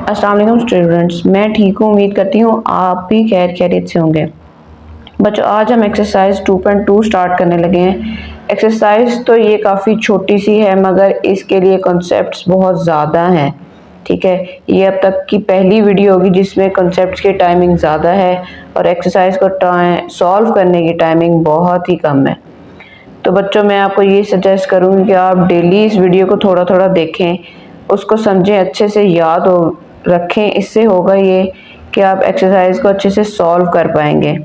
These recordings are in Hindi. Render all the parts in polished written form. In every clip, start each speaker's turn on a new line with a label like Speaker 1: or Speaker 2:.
Speaker 1: अस्सलाम वालेकुम स्टूडेंट्स, मैं ठीक हूँ। उम्मीद करती हूँ आप भी खैरियत से होंगे। बच्चों, आज हम एक्सरसाइज 2.2 स्टार्ट करने लगे हैं। एक्सरसाइज तो ये काफ़ी छोटी सी है मगर इसके लिए कॉन्सेप्ट्स बहुत ज़्यादा हैं। ठीक है, ये अब तक की पहली वीडियो होगी जिसमें कॉन्सेप्ट्स की टाइमिंग ज़्यादा है और एक्सरसाइज को सॉल्व करने की टाइमिंग बहुत ही कम है। तो बच्चों, मैं आपको ये सजेस्ट करूँगी कि आप डेली इस वीडियो को थोड़ा थोड़ा देखें, उसको समझें, अच्छे से याद हो रखें। इससे होगा ये कि आप एक्सरसाइज को अच्छे से सॉल्व कर पाएंगे।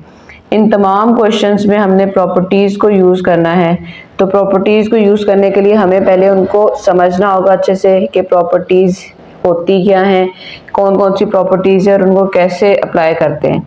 Speaker 1: इन तमाम क्वेश्चंस में हमने प्रॉपर्टीज़ को यूज़ करना है। तो प्रॉपर्टीज़ को यूज़ करने के लिए हमें पहले उनको समझना होगा अच्छे से कि प्रॉपर्टीज़ होती क्या हैं, कौन कौन सी प्रॉपर्टीज़ है और उनको कैसे अप्लाई करते हैं।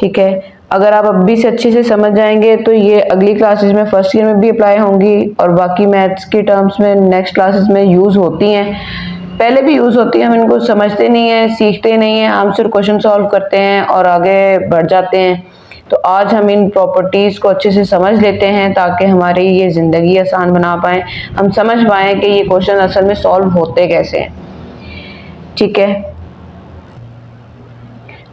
Speaker 1: ठीक है, अगर आप अभी से अच्छे से समझ जाएंगे तो ये अगली क्लासेस में फर्स्ट ईयर में भी अप्लाई होंगी और बाकी मैथ्स की टर्म्स में नेक्स्ट क्लासेस में यूज़ होती हैं। पहले भी यूज़ होती है, हम इनको समझते नहीं हैं, सीखते नहीं हैं, हम सिर्फ क्वेश्चन सॉल्व करते हैं और आगे बढ़ जाते हैं। तो आज हम इन प्रॉपर्टीज़ को अच्छे से समझ लेते हैं ताकि हमारी ये ज़िंदगी आसान बना पाएँ, हम समझ पाएँ कि ये क्वेश्चन असल में सॉल्व होते कैसे हैं। ठीक है,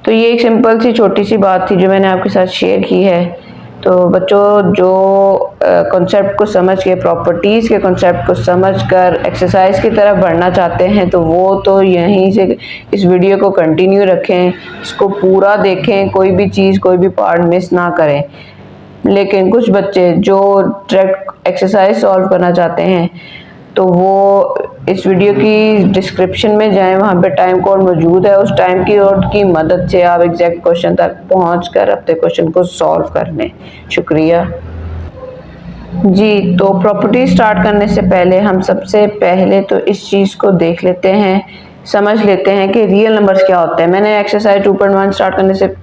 Speaker 1: तो ये एक सिंपल सी छोटी सी बात थी जो मैंने आपके साथ शेयर की है। तो बच्चों, जो कॉन्सेप्ट को समझ के, प्रॉपर्टीज़ के कॉन्सेप्ट को समझकर एक्सरसाइज की तरफ बढ़ना चाहते हैं तो वो तो यहीं से इस वीडियो को कंटिन्यू रखें, इसको पूरा देखें, कोई भी चीज़, कोई भी पार्ट मिस ना करें। लेकिन कुछ बच्चे जो डायरेक्ट एक्सरसाइज सॉल्व करना चाहते हैं तो वो इस वीडियो की डिस्क्रिप्शन में जाएं, वहाँ पे टाइम कोड मौजूद है। उस टाइम की कोड की मदद से आप एग्जैक्ट क्वेश्चन तक पहुँचकर अपने क्वेश्चन को सॉल्व कर लें। शुक्रिया जी। तो प्रॉपर्टी स्टार्ट करने से पहले हम सबसे पहले तो इस चीज़ को देख लेते हैं, समझ लेते हैं कि रियल नंबर्स क्या होते हैं। मैंने एक्सरसाइज 2.1 स्टार्ट करने से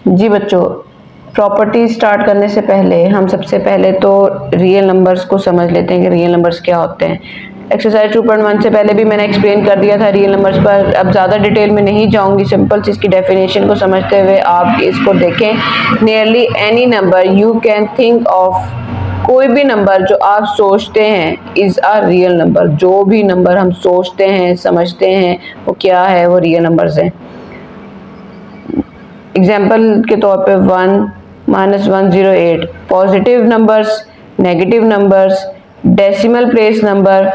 Speaker 1: जी बच्चों, प्रॉपर्टी स्टार्ट करने से पहले हम सबसे पहले तो रियल नंबर्स को समझ लेते हैं कि रियल नंबर्स क्या होते हैं। एक्सरसाइज 2.1 से पहले भी मैंने एक्सप्लेन कर दिया था रियल नंबर्स पर, अब ज़्यादा डिटेल में नहीं जाऊंगी। सिंपल सी इसकी डेफिनेशन को समझते हुए आप इसको देखें। Nearly any number you can think of, कोई भी नंबर जो आप सोचते हैं इज़ अ रियल नंबर। जो भी नंबर हम सोचते हैं, समझते हैं, वो क्या है, वो रियल नंबर्स हैं। एग्जाम्पल के तौर पे 1, -108, positive numbers, negative numbers, decimal place number,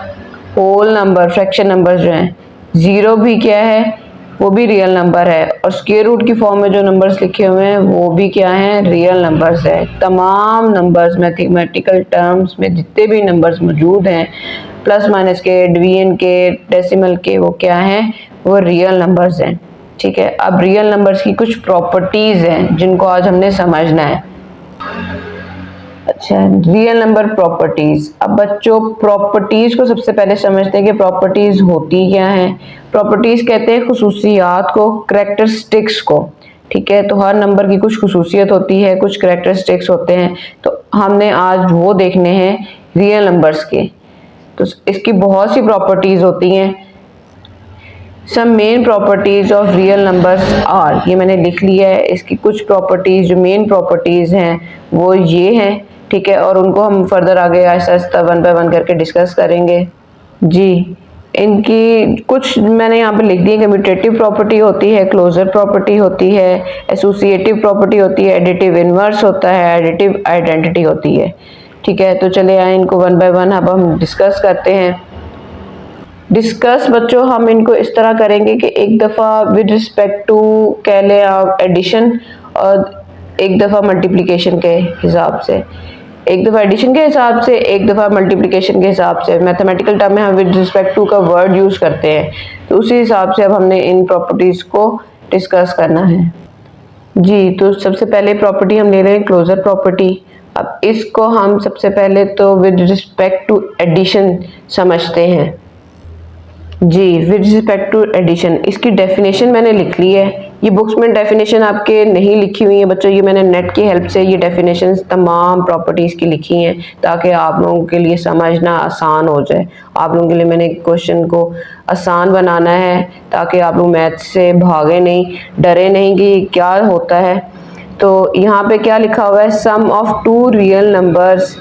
Speaker 1: whole number, fraction number जो हैं। ज़ीरो भी क्या है, वो भी रियल नंबर है और स्क्वायर रूट की फॉर्म में जो नंबर्स लिखे हुए हैं वो भी क्या हैं, रियल नंबर्स है। तमाम नंबर्स मैथमेटिकल टर्म्स में जितने भी नंबर्स मौजूद हैं, प्लस माइनस के, डिवीजन के, डेसिमल के, वो क्या हैं, वो रियल नंबर्स हैं। ठीक है, अब रियल नंबर्स की कुछ प्रॉपर्टीज़ हैं जिनको आज हमने समझना है। अच्छा, रियल नंबर प्रॉपर्टीज़। अब बच्चों, प्रॉपर्टीज़ को सबसे पहले समझते हैं कि प्रॉपर्टीज़ होती क्या हैं। प्रॉपर्टीज़ कहते हैं खुसूसियात को, करैक्टरिस्टिक्स को। ठीक है, तो हर नंबर की कुछ खुसूसियत होती है, कुछ करैक्टरिस्टिक्स होते हैं। तो हमने आज वो देखने हैं रियल नंबर्स के। तो इसकी बहुत सी प्रॉपर्टीज़ होती हैं। Some main properties of real numbers are, ये मैंने लिख लिया है। इसकी कुछ प्रॉपर्टीज़, जो मेन प्रॉपर्टीज़ हैं वो ये हैं। ठीक है, और उनको हम फर्दर आगे आहिस्ता आहिस्ता 1 बाय 1 करके डिस्कस करेंगे। जी, इनकी कुछ मैंने यहाँ पे लिख दी है। कम्यूटेटिव प्रॉपर्टी होती है, क्लोजर प्रॉपर्टी होती है, एसोसिएटिव प्रॉपर्टी होती है, एडिटिव इनवर्स होता है, एडिटिव आइडेंटिटी होती है। ठीक है, तो चले आए इनको 1 बाय 1 अब हम डिस्कस करते हैं। डिस्कस बच्चों हम इनको इस तरह करेंगे कि एक दफ़ा विद रिस्पेक्ट टू कह लें आप एडिशन और एक दफ़ा मल्टीप्लिकेशन के हिसाब से, एक दफ़ा एडिशन के हिसाब से, एक दफ़ा मल्टीप्लिकेशन के हिसाब से। मैथमेटिकल टर्म में हम विद रिस्पेक्ट टू का वर्ड यूज़ करते हैं, तो उसी हिसाब से अब हमने इन प्रॉपर्टीज़ को डिस्कस करना है। जी, तो सबसे पहले प्रॉपर्टी हम ले रहे हैं क्लोजर प्रॉपर्टी। अब इसको हम सबसे पहले तो विद रिस्पेक्ट टू एडिशन समझते हैं। जी, विद रिस्पेक्ट टू एडिशन, इसकी डेफिनेशन मैंने लिख ली है। ये बुक्स में डेफिनेशन आपके नहीं लिखी हुई है बच्चों, ये मैंने नेट की हेल्प से ये डेफिनेशंस तमाम प्रॉपर्टीज़ की लिखी हैं ताकि आप लोगों के लिए समझना आसान हो जाए। आप लोगों के लिए मैंने क्वेश्चन को आसान बनाना है ताकि आप लोग मैथ से भागे नहीं, डरे नहीं कि क्या होता है। तो यहाँ पे क्या लिखा हुआ है, sum of two real numbers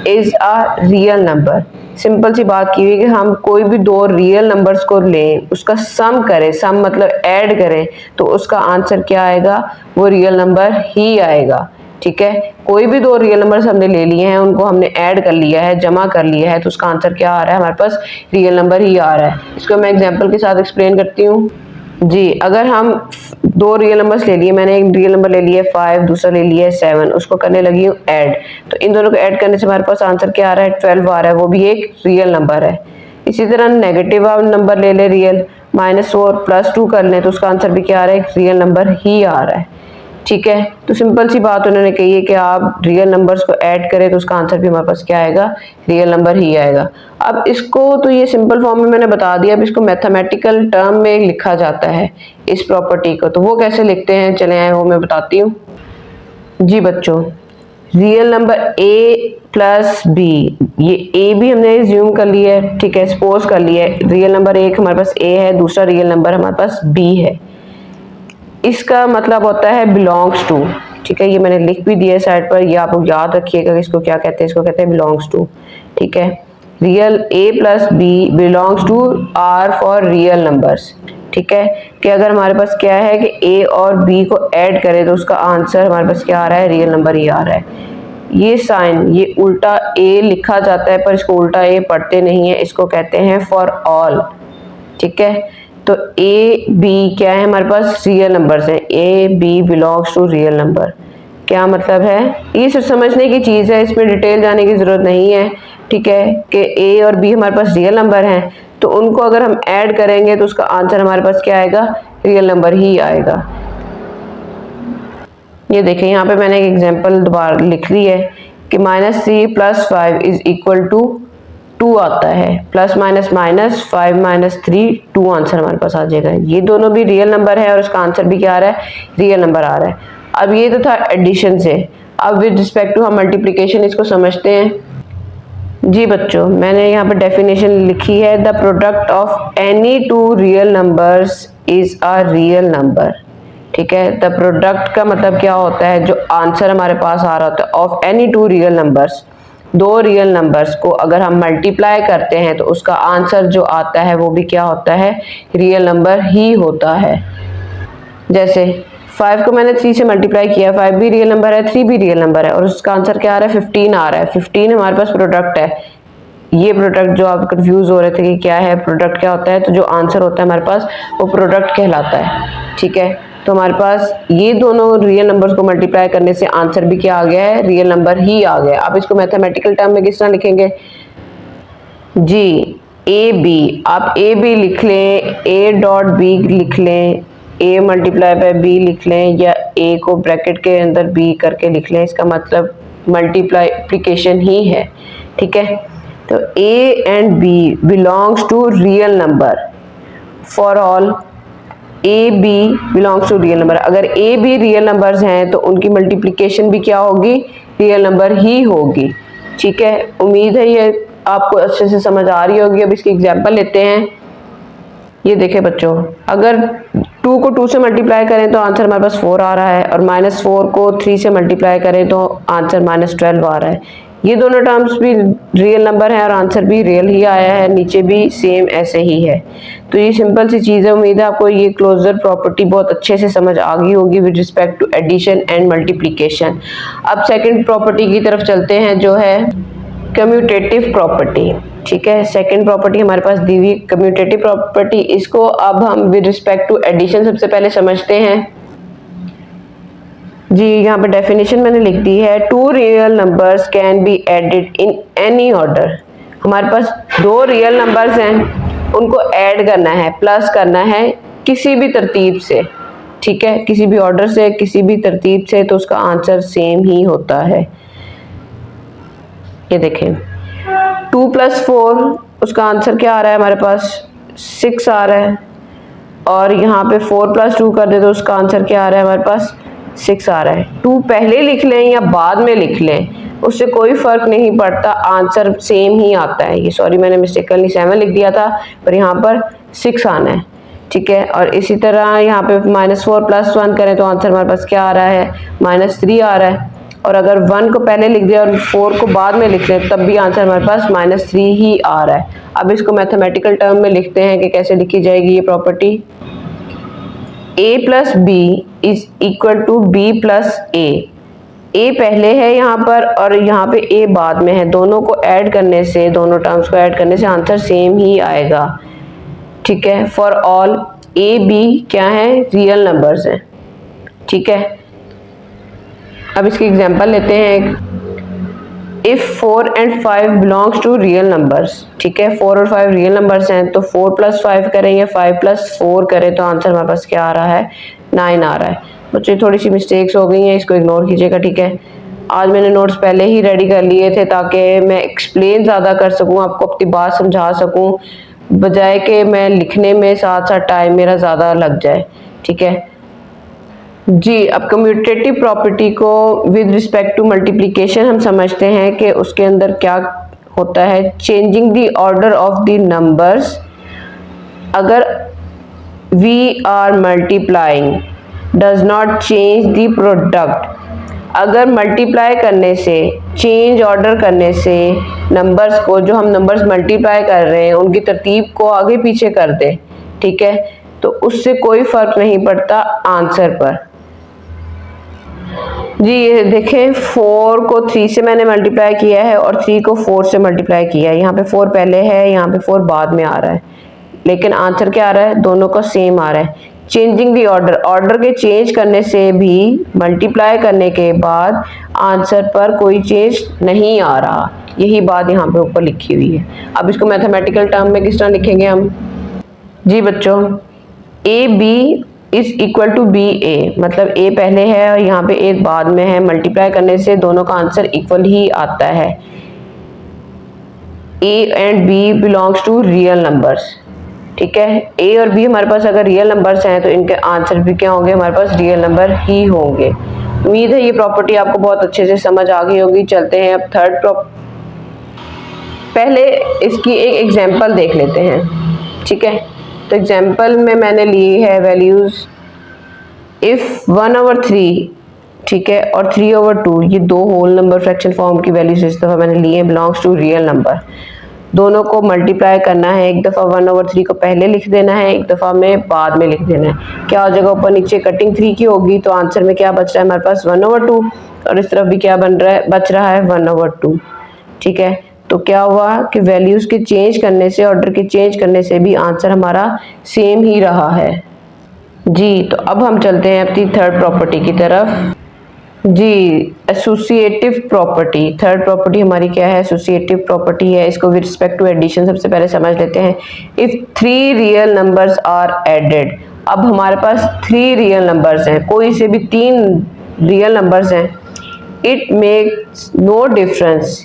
Speaker 1: is a real number. Simple सी बात की हुई कि हम कोई भी दो रियल नंबर्स को लें, उसका सम करें, सम मतलब ऐड करें, तो उसका आंसर क्या आएगा, वो रियल नंबर ही आएगा। ठीक है, कोई भी दो रियल नंबर्स हमने ले लिए हैं, उनको हमने ऐड कर लिया है, जमा कर लिया है, तो उसका आंसर क्या आ रहा है, हमारे पास रियल नंबर ही आ रहा है। इसको मैं एग्जांपल के साथ एक्सप्लेन करती हूँ। जी, अगर हम दो रियल नंबर्स ले लिए, मैंने एक रियल नंबर ले लिया है 5, दूसरा ले लिया है 7, उसको करने लगी हूँ ऐड, तो इन दोनों को ऐड करने से हमारे पास आंसर क्या आ रहा है, 12 आ रहा है, वो भी एक रियल नंबर है। इसी तरह नेगेटिव नंबर ले ले रियल, -4 +2 कर लें, तो उसका आंसर भी क्या आ रहा है, एक रियल नंबर ही आ रहा है। ठीक है, तो सिंपल सी बात उन्होंने कही है कि आप रियल नंबर्स को ऐड करें तो उसका आंसर भी हमारे पास क्या आएगा, रियल नंबर ही आएगा। अब इसको तो ये सिंपल फॉर्म में मैंने बता दिया, अब इसको मैथमेटिकल टर्म में लिखा जाता है इस प्रॉपर्टी को, तो वो कैसे लिखते हैं चले आए वो मैं बताती हूँ। जी बच्चों, real number a plus b, ये a भी हमने ज्यूम कर लिया है, ठीक है, सपोज कर लिया है, रियल नंबर एक हमारे पास a है, दूसरा रियल नंबर हमारे पास b है। इसका मतलब होता है बिलोंग्स टू, ठीक है, ये मैंने लिख भी दिया है साइड पर, ये आप लोग याद रखिएगा इसको क्या कहते हैं, इसको कहते हैं बिलोंग्स टू। ठीक है, real a plus b belongs to R for real numbers. ठीक है, कि अगर हमारे पास क्या है कि a और b को ऐड करें तो उसका आंसर हमारे पास क्या आ रहा है, रियल नंबर ही आ रहा है। ये साइन, ये उल्टा a लिखा जाता है पर इसको उल्टा a पढ़ते नहीं है, इसको कहते हैं फॉर ऑल। ठीक है, तो ए बी क्या है, हमारे पास रियल नंबर्स हैं, a b belongs to real number. क्या मतलब है, ये सिर्फ समझने की चीज़ है, इसमें डिटेल जाने की ज़रूरत नहीं है। ठीक है, कि ए और बी हमारे पास रियल नंबर हैं, तो उनको अगर हम ऐड करेंगे तो उसका आंसर हमारे पास क्या आएगा, रियल नंबर ही आएगा। ये देखें, यहाँ पे मैंने एक एग्जांपल दोबारा लिख ली है कि -3 + 5 = 2 आता है, प्लस माइनस माइनस 5 - 3 2 आंसर हमारे पास आ जाएगा। ये दोनों भी रियल नंबर है और इसका आंसर भी क्या आ रहा है, रियल नंबर आ रहा है। अब ये तो था एडिशन से, अब विद रिस्पेक्ट टू हम मल्टीप्लिकेशन इसको समझते हैं। जी बच्चों, मैंने यहाँ पर डेफिनेशन लिखी है, the product of any two real numbers is a real number. ठीक है, द प्रोडक्ट का मतलब क्या होता है, जो आंसर हमारे पास आ रहा होता है of any two real numbers, दो रियल नंबर्स को अगर हम मल्टीप्लाई करते हैं तो उसका आंसर जो आता है वो भी क्या होता है, रियल नंबर ही होता है। जैसे 5 को मैंने 3 से मल्टीप्लाई किया, 5 भी रियल नंबर है, 3 भी रियल नंबर है, और उसका आंसर क्या आ रहा है, 15 आ रहा है। 15 हमारे पास प्रोडक्ट है। ये प्रोडक्ट जो आप कंफ्यूज हो रहे थे कि क्या है प्रोडक्ट, क्या होता है, तो जो आंसर होता है हमारे पास वो प्रोडक्ट कहलाता है। ठीक है, तो हमारे पास ये दोनों रियल नंबर्स को मल्टीप्लाई करने से आंसर भी क्या आ गया है, रियल नंबर ही आ गया। आप इसको मैथमेटिकल टर्म में किस तरह लिखेंगे, जी ए बी, आप ए बी लिख लें, ए डॉट बी लिख लें, ए मल्टीप्लाई बाय बी लिख लें, या ए को ब्रैकेट के अंदर बी करके लिख लें, इसका मतलब मल्टीप्लिकेशन ही है। ठीक है, तो a and b belongs to real number for all, A b belongs to real number. अगर ए बी रियल नंबर्स हैं तो उनकी मल्टीप्लिकेशन भी क्या होगी, रियल नंबर ही होगी। ठीक है, उम्मीद है ये आपको अच्छे से समझ आ रही होगी। अब इसकी एग्जांपल लेते हैं। ये देखें बच्चों, अगर 2 को 2 से मल्टीप्लाई करें तो आंसर हमारे पास 4 आ रहा है, और -4 को 3 से मल्टीप्लाई करें तो आंसर -12 आ रहा है। ये दोनों टर्म्स भी रियल नंबर है और आंसर भी रियल ही आया है, नीचे भी सेम ऐसे ही है। तो ये सिंपल सी चीज़ है। उम्मीद है आपको ये क्लोजर प्रॉपर्टी बहुत अच्छे से समझ आ गई होगी with respect to addition and multiplication. अब सेकंड प्रॉपर्टी की तरफ चलते हैं, जो है कम्यूटेटिव प्रॉपर्टी। ठीक है, सेकंड प्रॉपर्टी हमारे पास दी हुई कम्यूटेटिव प्रॉपर्टी। इसको अब हम विद रिस्पेक्ट टू एडिशन सबसे पहले समझते हैं। जी, यहाँ पे डेफिनेशन मैंने लिख दी है, 2 real numbers can be added in any order. हमारे पास 2 रियल नंबर्स हैं, उनको ऐड करना है, प्लस करना है किसी भी तरतीब से। ठीक है, किसी भी ऑर्डर से, किसी भी तरतीब से, तो उसका आंसर सेम ही होता है। ये देखें, 2 + 4, उसका आंसर क्या आ रहा है, हमारे पास 6 आ रहा है, और यहाँ पे 4 + 2 कर दे तो उसका आंसर क्या आ रहा है, हमारे पास 6 आ रहा है। 2 पहले लिख लें या बाद में लिख लें, उससे कोई फर्क नहीं पड़ता, आंसर सेम ही आता है। ये सॉरी, मैंने मिस्टेकली 7 लिख दिया था, पर यहाँ पर 6 आना है। ठीक है, और इसी तरह यहाँ पे -4 + 1 करें तो आंसर हमारे पास क्या आ रहा है, -3 आ रहा है। और अगर 1 को पहले लिख दिया और 4 को बाद में लिख दें तब भी आंसर हमारे पास -3 ही आ रहा है। अब इसको मैथमेटिकल टर्म में लिखते हैं कि कैसे लिखी जाएगी ये property. a plus b is equal to B plus a. a पहले है यहाँ पर और यहाँ पे a बाद में है, दोनों को ऐड करने से, दोनों टर्म्स को ऐड करने से आंसर सेम ही आएगा। ठीक है, फॉर ऑल a b क्या है, रियल नंबर्स हैं। ठीक है, अब इसकी एग्जांपल लेते हैं एक। If 4 and 5 belongs to real numbers. ठीक है, 4 और 5 रियल नंबर्स हैं, तो 4 प्लस 5 करें या 5 प्लस 4 करें तो आंसर हमारे पास क्या आ रहा है, 9 आ रहा है। बच्चे थोड़ी सी मिस्टेक्स हो गई हैं, इसको इग्नोर कीजिएगा। ठीक है, आज मैंने नोट्स पहले ही रेडी कर लिए थे ताकि मैं एक्सप्लेन ज़्यादा कर सकूं, आपको अपनी बात समझा सकूं, बजाय कि मैं लिखने में साथ साथ टाइम मेरा ज़्यादा लग जाए। ठीक है जी, अब कम्यूटेटिव प्रॉपर्टी को विद रिस्पेक्ट टू मल्टीप्लिकेशन हम समझते हैं कि उसके अंदर क्या होता है, changing the order of the numbers. अगर we are multiplying does not change the product. अगर मल्टीप्लाई करने से, चेंज ऑर्डर करने से नंबर्स को, जो हम नंबर्स मल्टीप्लाई कर रहे हैं उनकी तरतीब को आगे पीछे कर दें, ठीक है, तो उससे कोई फर्क नहीं पड़ता आंसर पर। जी ये देखें, 4 को 3 से मैंने मल्टीप्लाई किया है और 3 को 4 से मल्टीप्लाई किया है। यहाँ पे 4 पहले है, यहाँ पे 4 बाद में आ रहा है, लेकिन आंसर क्या आ रहा है, दोनों का सेम आ रहा है। चेंजिंग दी ऑर्डर, ऑर्डर के चेंज करने से भी मल्टीप्लाई करने के बाद आंसर पर कोई चेंज नहीं आ रहा, यही बात यहाँ पे ऊपर लिखी हुई है। अब इसको मैथमेटिकल टर्म में किस तरह लिखेंगे हम। जी बच्चों, A B is equal to B A, मतलब ए पहले है और यहाँ पे ए बाद में है, मल्टीप्लाई करने से दोनों का आंसर इक्वल ही आता है। A and b belongs to real numbers. ठीक है, ए और बी हमारे पास अगर रियल नंबर्स हैं तो इनके आंसर भी क्या होंगे, हमारे पास रियल नंबर ही होंगे। उम्मीद है ये प्रॉपर्टी आपको बहुत अच्छे से समझ आ गई होगी। चलते हैं अब थर्ड पहले इसकी एक एग्जांपल देख लेते हैं। ठीक है, तो एग्जांपल में मैंने ली है वैल्यूज इफ 1/3, ठीक है, और 3/2, ये दो होल नंबर फ्रैक्शन फॉर्म की वैल्यूज इस दफा मैंने ली है, बिलोंग्स टू रियल नंबर। दोनों को मल्टीप्लाई करना है, एक दफ़ा 1/3 को पहले लिख देना है, एक दफ़ा में बाद में लिख देना है। क्या हो जाएगा, ऊपर नीचे कटिंग 3 की होगी तो आंसर में क्या बच रहा है हमारे पास 1/2, और इस तरफ भी क्या बच रहा है 1/2। ठीक है, तो क्या हुआ कि वैल्यूज़ के चेंज करने से, ऑर्डर के चेंज करने से भी आंसर हमारा सेम ही रहा है। जी, तो अब हम चलते हैं अपनी थर्ड प्रॉपर्टी की तरफ। जी, एसोसिएटिव प्रॉपर्टी, थर्ड प्रॉपर्टी हमारी क्या है, एसोसिएटिव प्रॉपर्टी है। इसको विद रिस्पेक्ट टू एडिशन सबसे पहले समझ लेते हैं। If 3 real numbers are added, अब हमारे पास 3 रियल नंबर्स हैं, कोई से भी 3 रियल नंबर्स हैं, इट मेक्स नो डिफरेंस,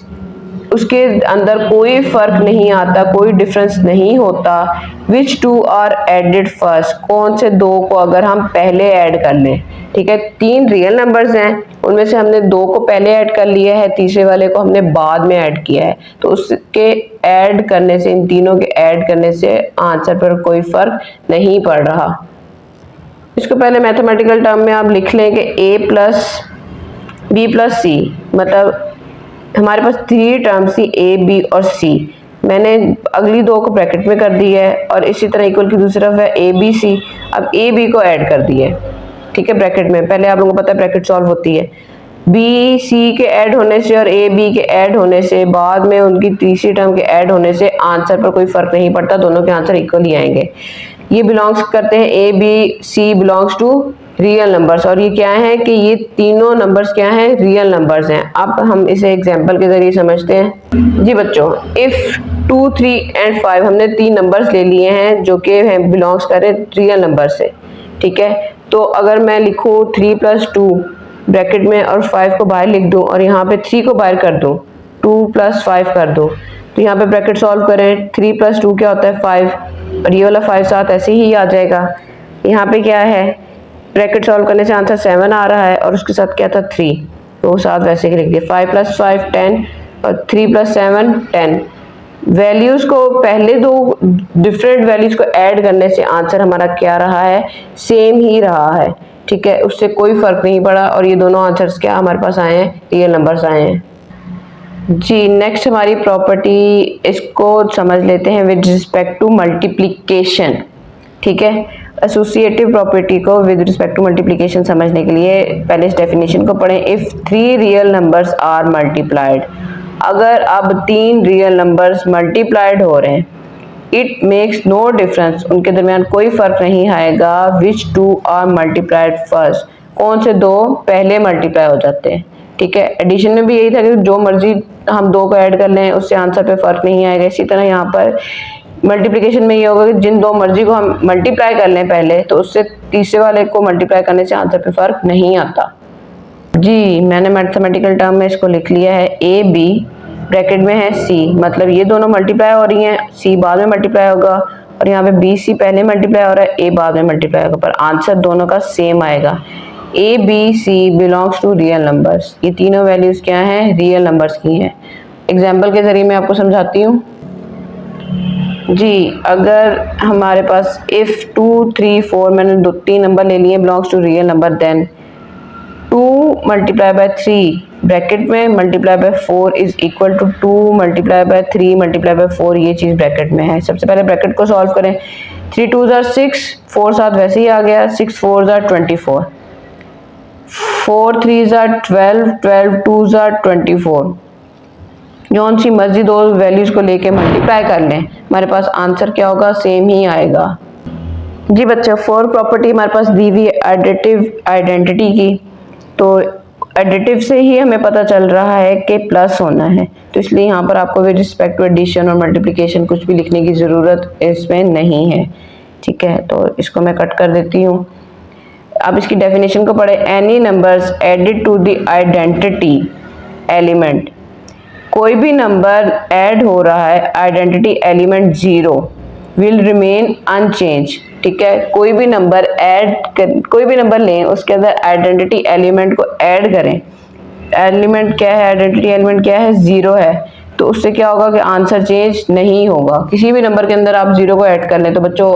Speaker 1: उसके अंदर कोई फर्क नहीं आता, कोई डिफरेंस नहीं होता, विच टू आर एडेड फर्स्ट, कौन से दो को अगर हम पहले ऐड कर लें। ठीक है, 3 रियल नंबर्स हैं, उनमें से हमने 2 को पहले ऐड कर लिया है, तीसरे वाले को हमने बाद में ऐड किया है, तो उसके ऐड करने से, इन तीनों के ऐड करने से आंसर पर कोई फर्क नहीं पड़ रहा। इसको पहले मैथमेटिकल टर्म में आप लिख लें कि a प्लस बी प्लस सी, मतलब हमारे पास 3 टर्म्स थी ए बी और सी, मैंने अगली 2 को ब्रैकेट में कर दी है और इसी तरह इक्वल की दूसरी तरफ है ए बी सी, अब ए बी को ऐड कर दिया है। ठीक है, ब्रैकेट में, पहले आप लोगों को पता है ब्रैकेट सॉल्व होती है, बी सी के ऐड होने से और ए बी के ऐड होने से, बाद में उनकी तीसरी टर्म के ऐड होने से आंसर पर कोई फर्क नहीं पड़ता, दोनों के आंसर इक्वल ही आएंगे। ये बिलोंग्स करते हैं, a B c belongs to real numbers, और ये क्या है कि ये तीनों नंबर्स क्या हैं, रियल नंबर्स हैं। अब हम इसे एग्जांपल के जरिए समझते हैं। जी बच्चों, इफ 2 3 एंड 5, हमने 3 नंबर्स ले लिए हैं जो कि हैं बिलोंग्स करें रियल नंबर से। ठीक है, तो अगर मैं लिखूँ 3 + 2 ब्रैकेट में और 5 को बाहर लिख दूँ और यहाँ पे 3 को बाहर कर दूँ, 2 + 5 कर दूँ, तो यहाँ पे ब्रैकेट सॉल्व करें, 3 + 2 क्या होता है 5, और ये वाला 5 साथ ऐसे ही आ जाएगा। यहाँ पे क्या है, ब्रैकेट सॉल्व करने से आंसर 7 आ रहा है और उसके साथ क्या था 3, तो साथ वैसे ही लिख दिया। 5 + 5 10 और 3 + 7 10। वैल्यूज़ को, पहले 2 डिफरेंट वैल्यूज़ को ऐड करने से आंसर हमारा क्या रहा है, सेम ही रहा है। ठीक है, उससे कोई फर्क नहीं पड़ा और ये दोनों आंसर्स क्या हमारे पास आए हैं, रियल नंबर्स आए हैं। जी नेक्स्ट हमारी प्रॉपर्टी, इसको समझ लेते हैं विद रिस्पेक्ट टू मल्टीप्लिकेशन। ठीक है, एसोसिएटिव प्रॉपर्टी को विद रिस्पेक्ट टू मल्टीप्लिकेशन समझने के लिए पहले इस डेफिनेशन को पढ़ें। If 3 real numbers are multiplied, अगर अब 3 रियल नंबर्स मल्टीप्लाइड हो रहे हैं, इट मेक्स नो डिफरेंस, उनके दरमियान कोई फर्क नहीं आएगा, विच 2 आर मल्टीप्लाइड फर्स्ट, कौन से दो पहले मल्टीप्लाई हो जाते हैं। ठीक है, एडिशन में भी यही था कि जो मर्जी हम 2 को ऐड कर लें उससे आंसर पे फर्क नहीं आएगा। इसी तरह यहाँ पर मल्टीप्लिकेशन में ये होगा कि जिन 2 मर्जी को हम मल्टीप्लाई कर लें पहले, तो उससे तीसरे वाले को मल्टीप्लाई करने से आंसर पे फर्क नहीं आता। जी मैंने मैथमेटिकल टर्म में इसको लिख लिया है, ए बी ब्रैकेट में है सी, मतलब ये दोनों मल्टीप्लाई हो रही हैं, सी बाद में मल्टीप्लाई होगा, और यहाँ पे बी सी पहले मल्टीप्लाई हो रहा है, ए बाद में मल्टीप्लाई होगा, पर आंसर दोनों का सेम आएगा। A B c belongs to real numbers, ये तीनों वैल्यूज क्या हैं, रियल नंबर्स की हैं। एग्जाम्पल के जरिए मैं आपको समझाती हूँ। जी अगर हमारे पास इफ 2 3 4 मैंने 3 नंबर ले लिए belongs to real number, then 2 multiply by 3 bracket में multiply by 4 is equal to 2 multiply by 3 multiply by 4, ये चीज़ ब्रैकेट में है। सबसे पहले ब्रैकेट को सॉल्व करें, 3 2 आर 6, 4 साथ वैसे ही आ गया, 6 4 आर 24, 4 3 आर 12, 12 2 आर 24, जौन सी मर्जी 2 वैल्यूज को लेके मल्टीप्लाई कर लें, हमारे पास आंसर क्या होगा, सेम ही आएगा। जी बच्चों, 4 प्रॉपर्टी हमारे पास दी हुई एडिटिव आइडेंटिटी की, तो एडिटिव से ही हमें पता चल रहा है कि प्लस होना है, तो इसलिए यहाँ पर आपको विद रिस्पेक्ट टू एडिशन और मल्टीप्लिकेशन कुछ भी लिखने की ज़रूरत इसमें नहीं है। ठीक है, तो इसको मैं कट कर देती हूँ। अब इसकी डेफिनेशन को पढ़े, any numbers added to the identity element, कोई भी नंबर ऐड हो रहा है identity element 0 will remain unchange. ठीक है, कोई भी नंबर कोई भी नंबर लें, उसके अंदर आइडेंटिटी एलिमेंट को ऐड करें, एलिमेंट क्या है, आइडेंटिटी एलिमेंट क्या है, 0 है, तो उससे क्या होगा कि आंसर चेंज नहीं होगा। किसी भी नंबर के अंदर आप 0 को ऐड कर लें तो बच्चों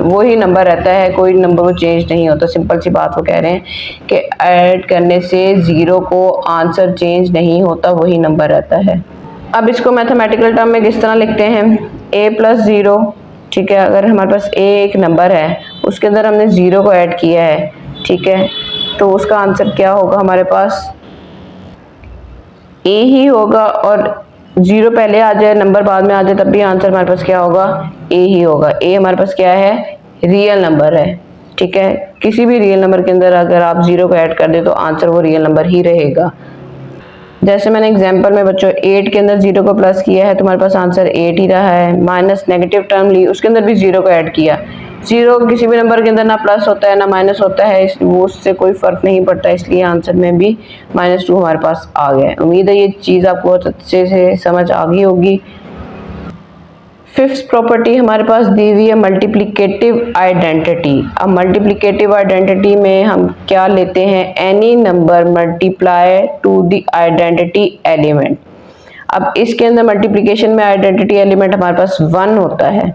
Speaker 1: वही नंबर रहता है, कोई नंबर वो चेंज नहीं होता। सिंपल सी बात वो कह रहे हैं कि ऐड करने से 0 को आंसर चेंज नहीं होता, वही नंबर रहता है। अब इसको मैथमेटिकल टर्म में किस तरह लिखते हैं, a + 0। ठीक है, अगर हमारे पास a एक नंबर है, उसके अंदर हमने 0 को ऐड किया है, ठीक है, तो उसका आंसर क्या होगा, हमारे पास a ही होगा, और 0 पहले आ जाए नंबर बाद में आ जाए तब भी आंसर हमारे पास क्या होगा, a ही होगा। a हमारे पास क्या है, रियल नंबर है। ठीक है, किसी भी रियल नंबर के अंदर अगर आप 0 को ऐड कर दे तो आंसर वो रियल नंबर ही रहेगा। जैसे मैंने एग्जांपल में बच्चों 8 के अंदर 0 को प्लस किया है तो हमारे पास आंसर 8 ही रहा है। माइनस नेगेटिव टर्म ली, उसके अंदर भी 0 को ऐड किया। 0 किसी भी नंबर के अंदर ना प्लस होता है ना माइनस होता है, वो उससे कोई फर्क नहीं पड़ता, इसलिए आंसर में भी -2 हमारे पास आ गया। उम्मीद है ये चीज़ आपको बहुत अच्छे से समझ आ गई होगी। फिफ्थ प्रॉपर्टी हमारे पास दी हुई है मल्टीप्लिकेटिव आइडेंटिटी। अब मल्टीप्लिकेटिव आइडेंटिटी में हम क्या लेते हैं, any number multiply two the identity element. अब इसके अंदर मल्टीप्लिकेशन में आइडेंटिटी एलिमेंट हमारे पास 1 होता है,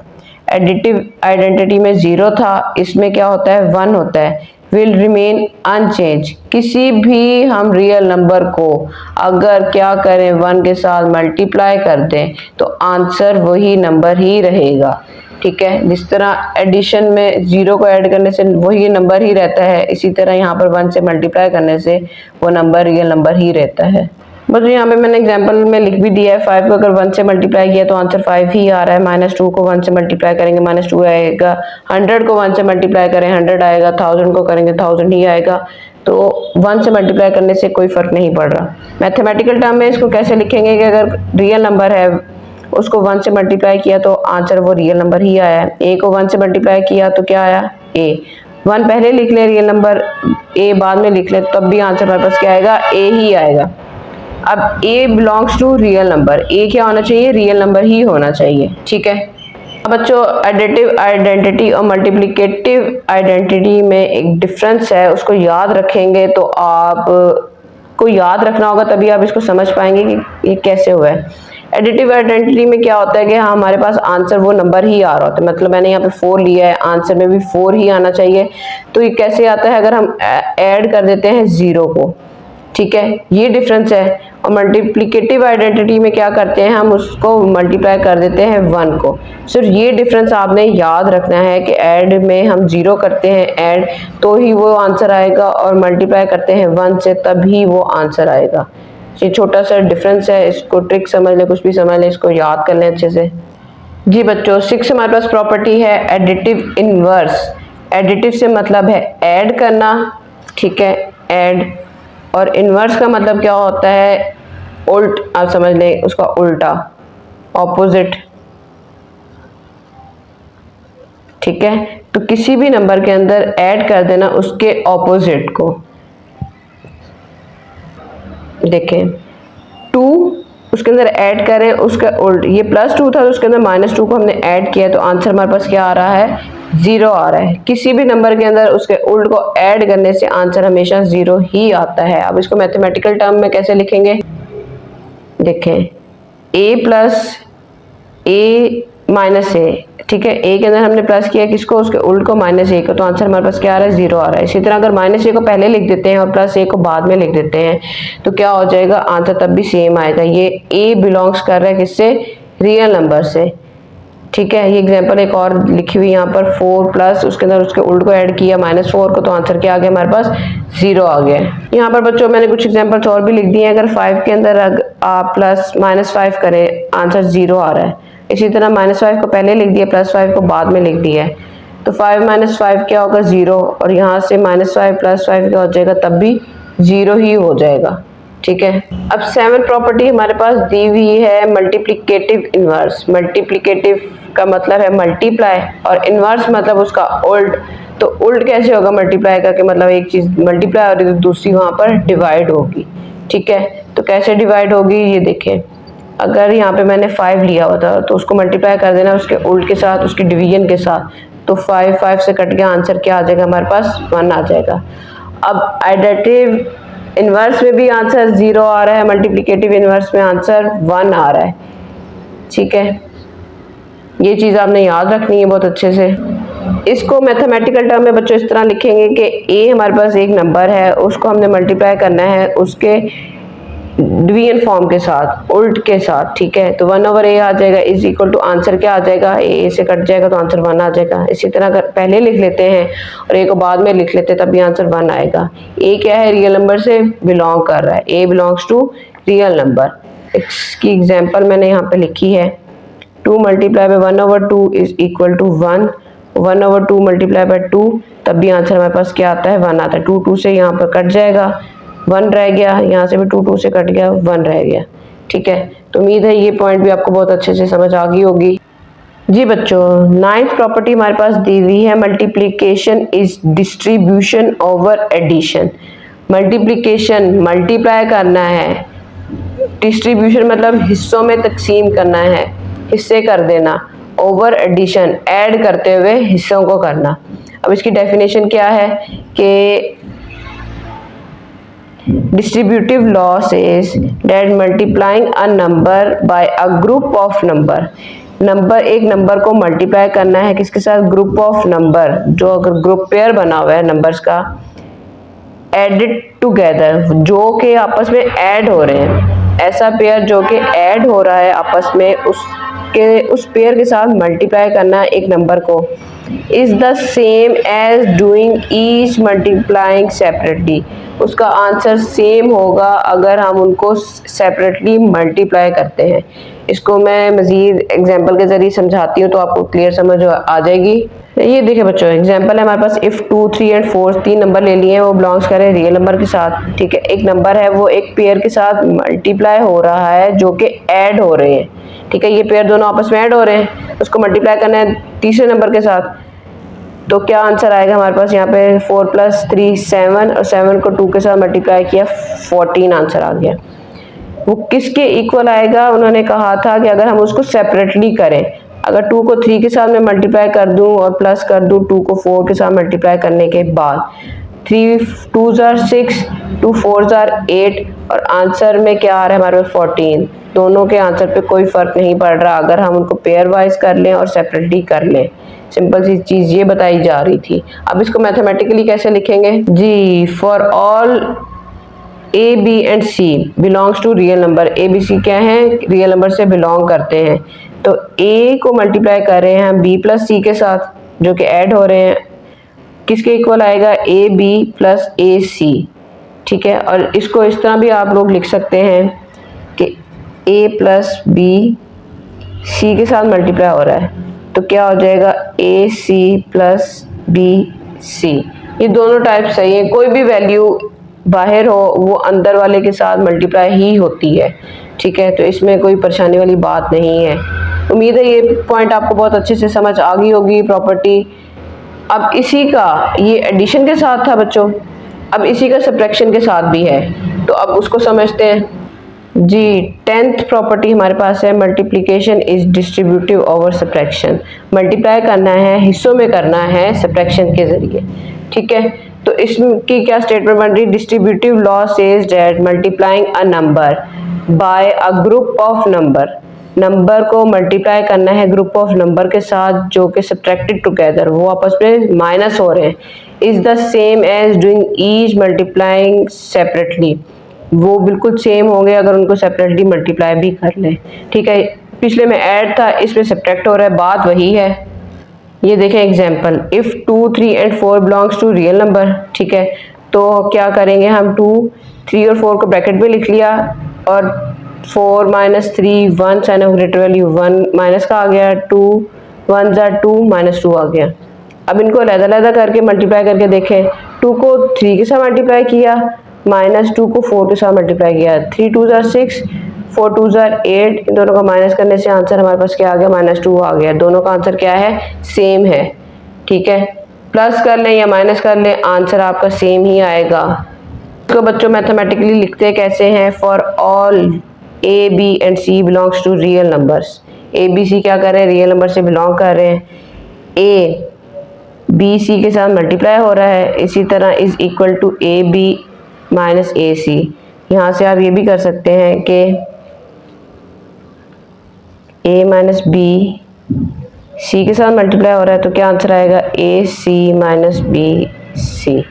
Speaker 1: एडिटिव आइडेंटिटी में 0 था, इसमें क्या होता है 1 होता है। विल रिमेन अनचेंज, किसी भी हम रियल नंबर को अगर क्या करें 1 के साथ मल्टीप्लाई कर दें तो आंसर वही नंबर ही रहेगा। ठीक है, जिस तरह एडिशन में 0 को ऐड करने से वही नंबर ही रहता है, इसी तरह यहाँ पर 1 से मल्टीप्लाई करने से वो नंबर रियल नंबर ही रहता है। बस यहाँ पे मैंने एग्जांपल में लिख भी दिया है, 5 को अगर 1 से मल्टीप्लाई किया तो आंसर 5 ही आ रहा है। -2 को 1 से मल्टीप्लाई करेंगे -2 आएगा। 100 को 1 से मल्टीप्लाई करें 100 आएगा। 1000 को करेंगे 1000 ही आएगा। तो 1 से मल्टीप्लाई करने से कोई फर्क नहीं पड़ रहा। मैथमेटिकल टर्म में इसको कैसे लिखेंगे कि अगर रियल नंबर है उसको 1 से मल्टीप्लाई किया तो आंसर वो रियल नंबर ही आया। ए को 1 से मल्टीप्लाई किया तो क्या आया, ए। 1 पहले लिख ले रियल नंबर, ए बाद में लिख ले, तब भी आंसर हमारे पास क्या आएगा, ए ही आएगा। अब a belongs to real number, a क्या होना चाहिए, रियल नंबर ही होना चाहिए। ठीक है, अब बच्चों एडिटिव आइडेंटिटी और मल्टीप्लिकेटिव आइडेंटिटी में एक डिफरेंस है, उसको याद रखेंगे तो आप को याद रखना होगा, तभी आप इसको समझ पाएंगे कि ये कैसे हुआ है। एडिटिव आइडेंटिटी में क्या होता है कि हाँ हमारे पास आंसर वो नंबर ही आ रहा होता है, मतलब मैंने यहाँ पे 4 लिया है, आंसर में भी 4 ही आना चाहिए। तो ये कैसे आता है, अगर हम ऐड कर देते हैं 0 को, ठीक है, ये डिफरेंस है। और मल्टीप्लिकेटिव आइडेंटिटी में क्या करते हैं, हम उसको मल्टीप्लाई कर देते हैं 1 को। सिर्फ ये डिफरेंस आपने याद रखना है कि ऐड में हम 0 करते हैं ऐड तो ही वो आंसर आएगा, और मल्टीप्लाई करते हैं 1 से तभी वो आंसर आएगा। ये छोटा सा डिफरेंस है, इसको ट्रिक समझ ले, कुछ भी समझ ले, इसको याद कर लें अच्छे से। जी बच्चों, 6 हमारे पास प्रॉपर्टी है एडिटिव इनवर्स। एडिटिव से मतलब है ऐड करना, ठीक है, ऐड। और इनवर्स का मतलब क्या होता है, उल्ट, आप समझ लें उसका उल्टा, ऑपोजिट, ठीक है। तो किसी भी नंबर के अंदर ऐड कर देना उसके ऑपोजिट को। देखें 2 उसके अंदर ऐड करें उसका उल्ट, ये +2 था तो उसके अंदर -2 को हमने ऐड किया तो आंसर हमारे पास क्या आ रहा है, 0 आ रहा है। किसी भी नंबर के अंदर उसके उल्ट को ऐड करने से आंसर हमेशा 0 ही आता है। अब इसको मैथमेटिकल टर्म में कैसे लिखेंगे, देखें a + a - a, ठीक है, a के अंदर हमने प्लस किया किसको, उसके उल्ट को -a को, तो आंसर हमारे पास क्या आ रहा है, 0 आ रहा है। इसी तरह अगर -a को पहले लिख देते हैं और +a को बाद में लिख देते हैं तो क्या हो जाएगा, आंसर तब भी सेम आएगा। ये a बिलोंग्स कर रहा है किससे, रियल नंबर से, ठीक है। ये एग्जांपल एक और लिखी हुई यहाँ पर, 4 प्लस उसके अंदर उसके उल्ट को ऐड किया -4 को, तो आंसर क्या आ गया हमारे पास, 0 आ गया। यहाँ पर बच्चों मैंने कुछ एग्जांपल्स और भी लिख दिए हैं। अगर 5 के अंदर आप +-5 करें, आंसर 0 आ रहा है। इसी तरह -5 को पहले लिख दिया, +5 को बाद में लिख दिया है, तो 5 - 5 क्या होगा, 0, और यहाँ से -5 + 5 क्या हो जाएगा, तब भी 0 ही हो जाएगा, ठीक है। अब 7 प्रॉपर्टी हमारे पास दी हुई है मल्टीप्लिकेटिव इनवर्स। मल्टीप्लिकेटिव का मतलब है मल्टीप्लाई और इनवर्स मतलब उसका उल्ट। तो उल्ट कैसे होगा मल्टीप्लाई का, कि मतलब एक चीज मल्टीप्लाई हो रही है तो दूसरी वहां पर डिवाइड होगी, ठीक है। तो कैसे डिवाइड होगी, ये देखें, अगर यहाँ पे मैंने 5 लिया हुआ था तो उसको मल्टीप्लाई कर देना उसके उल्ट के साथ, उसकी डिवीजन के साथ, तो 5 से कट गया, आंसर क्या आ जाएगा हमारे पास, 1 आ जाएगा। अब एडिटिव इनवर्स में भी आंसर 0 आ रहा है, मल्टीप्लिकेटिव इनवर्स में आंसर 1 आ रहा है, ठीक है। ये चीज़ आपने याद रखनी है बहुत अच्छे से। इसको मैथमेटिकल टर्म में बच्चों इस तरह लिखेंगे कि a हमारे पास एक नंबर है, उसको हमने मल्टीप्लाई करना है उसके डिवीजन फॉर्म के साथ, उल्ट के साथ, ठीक है। तो 1/a आ जाएगा इज इक्वल टू, आंसर क्या आ जाएगा, a से कट जाएगा तो आंसर 1 आ जाएगा। इसी तरह अगर पहले लिख लेते हैं और a को बाद में लिख लेते हैं तब भी आंसर 1 आएगा। a क्या है, रियल नंबर से बिलोंग कर रहा है, a belongs to real number. इसकी एग्जांपल मैंने यहाँ पे लिखी है, 2 multiply by 1/2 is equal to 1, 1/2 multiply by 2, तब भी आंसर हमारे पास क्या आता है, 1 आता है। 2 से यहाँ पर कट जाएगा, 1 रह गया, यहाँ से भी 2 से कट गया, 1 रह गया, ठीक है। तो उम्मीद है ये पॉइंट भी आपको बहुत अच्छे से समझ आ गई होगी। जी बच्चों, 9th प्रॉपर्टी हमारे पास दी हुई है multiplication is distribution over addition. Multiplication multiply करना है, डिस्ट्रीब्यूशन मतलब हिस्सों में तकसीम करना है, हिस्से कर देना, ओवर एडिशन ऐड करते हुए हिस्सों को करना। अब इसकी डेफिनेशन क्या है कि distributive loss is that multiplying a number by a group of number, number एक नंबर को मल्टीप्लाई करना है किसके साथ, ग्रुप ऑफ नंबर, जो अगर ग्रुप पेयर बना हुआ है नंबर्स का, एडिड टुगेदर जो के आपस में ऐड हो रहे हैं, ऐसा पेयर जो कि ऐड हो रहा है आपस में, उस पेयर के साथ मल्टीप्लाई करना एक नंबर को, is the same as doing each multiplying separately. उसका आंसर सेम होगा अगर हम उनको सेपरेटली मल्टीप्लाई करते हैं। इसको मैं मज़ीद एग्जांपल के ज़रिए समझाती हूँ तो आपको क्लियर समझ आ जाएगी। ये देखिए बच्चों, एग्जांपल है हमारे पास, इफ़ 2, 3 एंड 4 तीन नंबर ले लिए हैं, वो बिलोंग्स करें रियल नंबर के साथ, ठीक है। एक नंबर है वो एक पेयर के साथ मल्टीप्लाई हो रहा है जो कि ऐड हो रहे हैं, ठीक है। ये पेयर दोनों आपस में ऐड हो रहे हैं, उसको मल्टीप्लाई करना है तीसरे नंबर के साथ, तो क्या आंसर आएगा हमारे पास, यहाँ पे 4 + 3 7, और 7 को 2 के साथ मल्टीप्लाई किया 14 आंसर आ गया। वो किसके इक्वल आएगा, उन्होंने कहा था कि अगर हम उसको सेपरेटली करें, अगर 2 को 3 के साथ मैं मल्टीप्लाई कर दूं और प्लस कर दूं 2 को 4 के साथ मल्टीप्लाई करने के बाद, 3 2s are 6, 2 4s are 8 और आंसर में क्या आ रहा है हमारे पास 14। दोनों के आंसर पे कोई फ़र्क नहीं पड़ रहा अगर हम उनको पेयर वाइज कर लें और सेपरेटली कर लें। सिंपल सी चीज़ ये बताई जा रही थी। अब इसको मैथमेटिकली कैसे लिखेंगे जी? For all A B and C belongs to real number. A B C क्या है? रियल नंबर से बिलोंग करते हैं। तो ए को मल्टीप्लाई कर रहे हैं हम बी प्लस सी के साथ जो कि ऐड हो रहे हैं, किसके इक्वल आएगा? ए बी प्लस ए सी। ठीक है, और इसको इस तरह भी आप लोग लिख सकते हैं कि ए प्लस बी सी के साथ मल्टीप्लाई हो रहा है तो क्या हो जाएगा? ए सी प्लस बी सी। ये दोनों टाइप सही है, कोई भी वैल्यू बाहर हो वो अंदर वाले के साथ मल्टीप्लाई ही होती है। ठीक है, तो इसमें कोई परेशानी वाली बात नहीं है। उम्मीद है ये पॉइंट आपको बहुत अच्छे से समझ आ गई होगी प्रॉपर्टी। अब इसी का ये एडिशन के साथ था बच्चों, अब इसी का सब्ट्रैक्शन के साथ भी है, तो अब उसको समझते हैं जी। 10th प्रॉपर्टी हमारे पास है multiplication is distributive over subtraction. Multiply करना है, हिस्सों में करना है सब्ट्रैक्शन के जरिए। ठीक है, तो इसकी क्या स्टेटमेंट बन रही? Distributive law says that multiplying a number by a group of number, number को मल्टीप्लाई करना है ग्रुप ऑफ नंबर के साथ जो कि सब्ट्रैक्टेड टुगेदर, वो आपस में माइनस हो रहे हैं, is the same as doing each multiplying separately. वो बिल्कुल सेम होंगे अगर उनको सेपरेटली मल्टीप्लाई भी कर लें। ठीक है, पिछले में ऐड था, इसमें सब्ट्रैक्ट हो रहा है, बात वही है। ये देखें example, if 2 3 and 4 belongs to real number. ठीक है, तो क्या करेंगे हम? 2 3 और 4 को ब्रैकेट में लिख लिया और 4 minus 3 1 sign of greater value 1 minus का आ गया, 2 1 2 माइनस 2 आ गया। अब इनको अलग-अलग करके मल्टीप्लाई करके देखें, 2 को 3 के साथ मल्टीप्लाई किया, माइनस 2 को 4 के साथ मल्टीप्लाई किया, 3 2 6 4 2 8, इन दोनों का माइनस करने से आंसर हमारे पास क्या आ गया? -2 आ गया। दोनों का आंसर क्या है? सेम है। ठीक है, प्लस कर लें या माइनस कर लें आंसर आपका सेम ही आएगा। इसको बच्चों मैथमेटिकली लिखते कैसे हैं? For all A B and C belongs to real numbers. A B C क्या कर रहे हैं? रियल नंबर से बिलोंग कर रहे हैं। ए बी सी के साथ मल्टीप्लाई हो रहा है, इसी तरह is equal to A B minus A C. यहाँ से आप ये भी कर सकते हैं कि ए माइनस बी सी के साथ मल्टीप्लाई हो रहा है तो क्या आंसर आएगा? ए सी माइनस बी सी।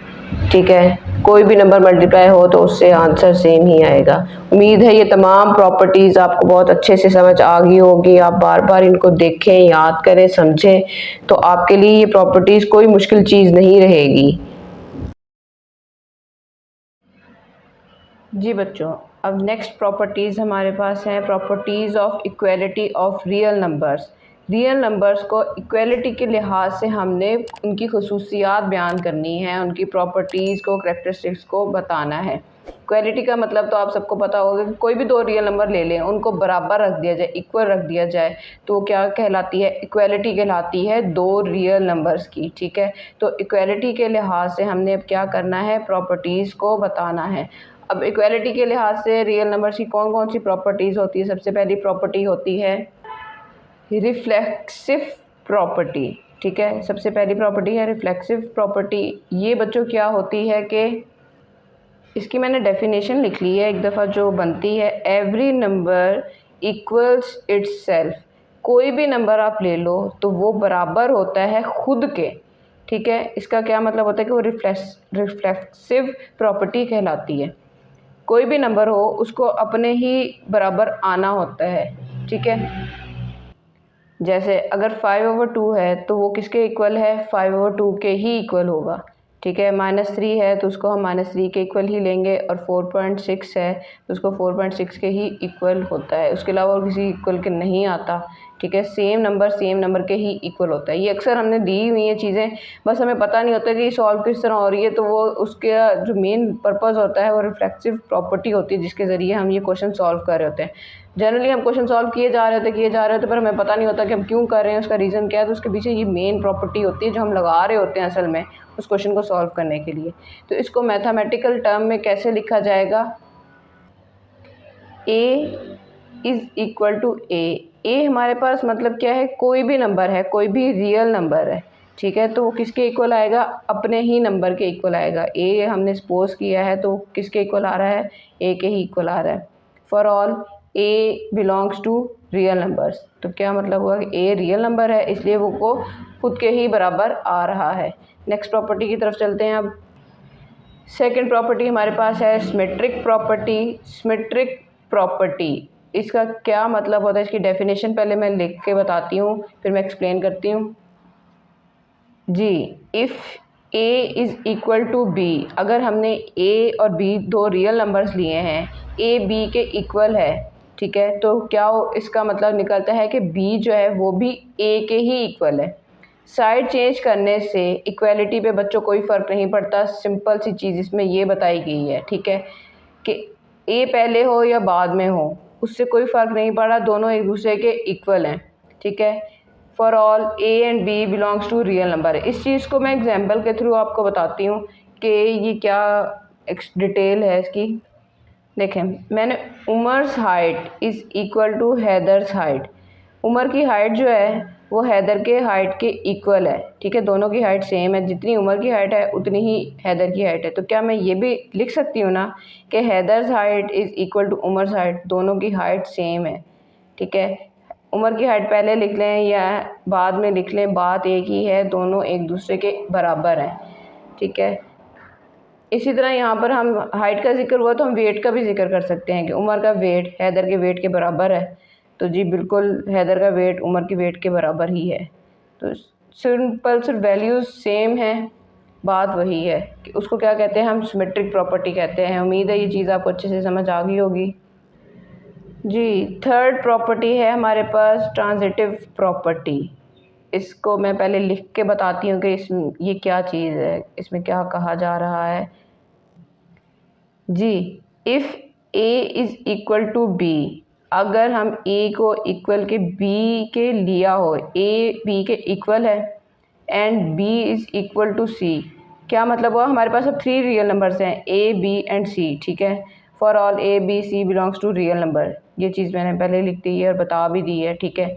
Speaker 1: ठीक है, कोई भी नंबर मल्टीप्लाई हो तो उससे आंसर सेम ही आएगा। उम्मीद है ये तमाम प्रॉपर्टीज़ आपको बहुत अच्छे से समझ आ गई होगी। आप बार बार इनको देखें, याद करें, समझें, तो आपके लिए ये प्रॉपर्टीज़ कोई मुश्किल चीज़ नहीं रहेगी। जी बच्चों, अब नेक्स्ट प्रॉपर्टीज़ हमारे पास हैं properties of equality of real numbers. Real numbers को इक्वलिटी के लिहाज से हमने उनकी खसूसियात बयान करनी है, उनकी प्रॉपर्टीज़ को, करैक्टरिस्टिक्स को बताना है। इक्वलिटी का मतलब तो आप सबको पता होगा कि कोई भी दो रियल नंबर ले लें, उनको बराबर रख दिया जाए, इक्वल रख दिया जाए, तो वो क्या कहलाती है? इक्वलिटी कहलाती है दो रियल नंबर्स की। ठीक है, तो इक्वलिटी के लिहाज से हमने अब क्या करना है? प्रॉपर्टीज़ को बताना है। अब इक्वलिटी के लिहाज से रियल नंबर्स की कौन कौन सी प्रॉपर्टीज़ होती है? सबसे पहली प्रॉपर्टी होती है रिफ्लेक्सिव प्रॉपर्टी। ठीक है, सबसे पहली प्रॉपर्टी है रिफ्लेक्सिव प्रॉपर्टी। ये बच्चों क्या होती है कि इसकी मैंने डेफिनेशन लिख ली है एक दफ़ा जो बनती है, एवरी नंबर इक्वल्स इट्ससेल्फ। कोई भी नंबर आप ले लो तो वो बराबर होता है खुद के। ठीक है, इसका क्या मतलब होता है कि वो रिफ्लेक्सिव प्रॉपर्टी कहलाती है। कोई भी नंबर हो उसको अपने ही बराबर आना होता है। ठीक है, जैसे अगर 5/2 है तो वो किसके इक्वल है? 5/2 के ही इक्वल होगा। ठीक है, -3 है तो उसको हम -3 के इक्वल ही लेंगे, और 4.6 है तो उसको 4.6 के ही इक्वल होता है, उसके अलावा और किसी इक्वल के नहीं आता। ठीक है, सेम नंबर के ही इक्वल होता है। ये अक्सर हमने दी हुई हैं चीज़ें, बस हमें पता नहीं होता कि ये सॉल्व किस तरह हो रही है, तो वो उसका जो मेन पर्पज़ होता है वो रिफ्लेक्सिव प्रॉपर्टी होती है जिसके ज़रिए हम ये क्वेश्चन सॉल्व कर रहे होते हैं। जनरली हम क्वेश्चन सॉल्व किए जा रहे होते पर हमें पता नहीं होता कि हम क्यों कर रहे हैं, उसका रीज़न क्या है, तो उसके पीछे ये मेन प्रॉपर्टी होती है जो हम लगा रहे होते हैं असल में उस क्वेश्चन को सॉल्व करने के लिए। तो इसको मैथमेटिकल टर्म में कैसे लिखा जाएगा? ए इज़ इक्वल टू ए। ए हमारे पास मतलब क्या है? कोई भी नंबर है, कोई भी रियल नंबर है। ठीक है, तो वो किसके इक्वल आएगा, अपने ही नंबर के इक्वल आएगा। ए हमने सपोज किया है तो किसके इक्वल आ रहा है, ए के ही इक्वल आ रहा है। For all a belongs to real numbers, तो क्या मतलब हुआ कि ए रियल नंबर है, इसलिए वो को खुद के ही बराबर आ रहा है। नेक्स्ट प्रॉपर्टी की तरफ चलते हैं। अब सेकेंड प्रॉपर्टी हमारे पास है सिमेट्रिक प्रॉपर्टी। सिमेट्रिक प्रॉपर्टी, इसका क्या मतलब होता है, इसकी डेफिनेशन पहले मैं लिख के बताती हूँ, फिर मैं एक्सप्लेन करती हूँ जी। If A is equal to B, अगर हमने ए और बी दो रियल नंबर्स लिए हैं, ए बी के इक्वल है, ठीक है, तो क्या इसका मतलब निकलता है कि बी जो है वो भी ए के ही इक्वल है। साइड चेंज करने से इक्वलिटी पे बच्चों कोई फ़र्क नहीं पड़ता, सिंपल सी चीज़ इसमें ये बताई गई है, ठीक है, कि ए पहले हो या बाद में हो उससे कोई फ़र्क नहीं पड़ा, दोनों एक दूसरे के इक्वल हैं, ठीक है। For all a and b belongs to real number. इस चीज़ को मैं एग्जांपल के थ्रू आपको बताती हूँ कि ये क्या डिटेल है इसकी। देखें, मैंने Umar's height is equal to Haider's height, Umar की हाइट जो है वो हैदर के हाइट के इक्वल है, ठीक है, दोनों की हाइट सेम है, जितनी उमर की हाइट है उतनी ही हैदर की हाइट है। तो क्या मैं ये भी लिख सकती हूँ ना कि Haider's height is equal to Umar's height, दोनों की हाइट सेम है, ठीक है। उमर की हाइट पहले लिख लें या बाद में लिख लें, बात एक ही है, दोनों एक दूसरे के बराबर हैं, ठीक है। इसी तरह यहाँ पर हम हाइट का जिक्र हुआ तो हम वेट का भी जिक्र कर सकते हैं कि उमर का वेट हैदर के वेट के बराबर है, तो जी बिल्कुल हैदर का वेट उमर के वेट के बराबर ही है। तो सिंपल सिर्फ वैल्यूज़ सेम हैं, बात वही है कि उसको क्या कहते हैं, हम सिमेट्रिक प्रॉपर्टी कहते हैं। उम्मीद है ये चीज़ आपको अच्छे से समझ आ गई होगी जी। थर्ड प्रॉपर्टी है हमारे पास ट्रांजिटिव प्रॉपर्टी। इसको मैं पहले लिख के बताती हूँ कि ये क्या चीज़ है, इसमें क्या कहा जा रहा है जी। If A is equal to B, अगर हम ए को इक्वल के बी के लिया हो, ए बी के इक्वल है and B is equal to C, क्या मतलब हुआ, हमारे पास अब थ्री रियल नंबर्स हैं ए बी एंड सी, ठीक है। For all A B c belongs to real number, ये चीज़ मैंने पहले लिख दी है और बता भी दी है, ठीक है।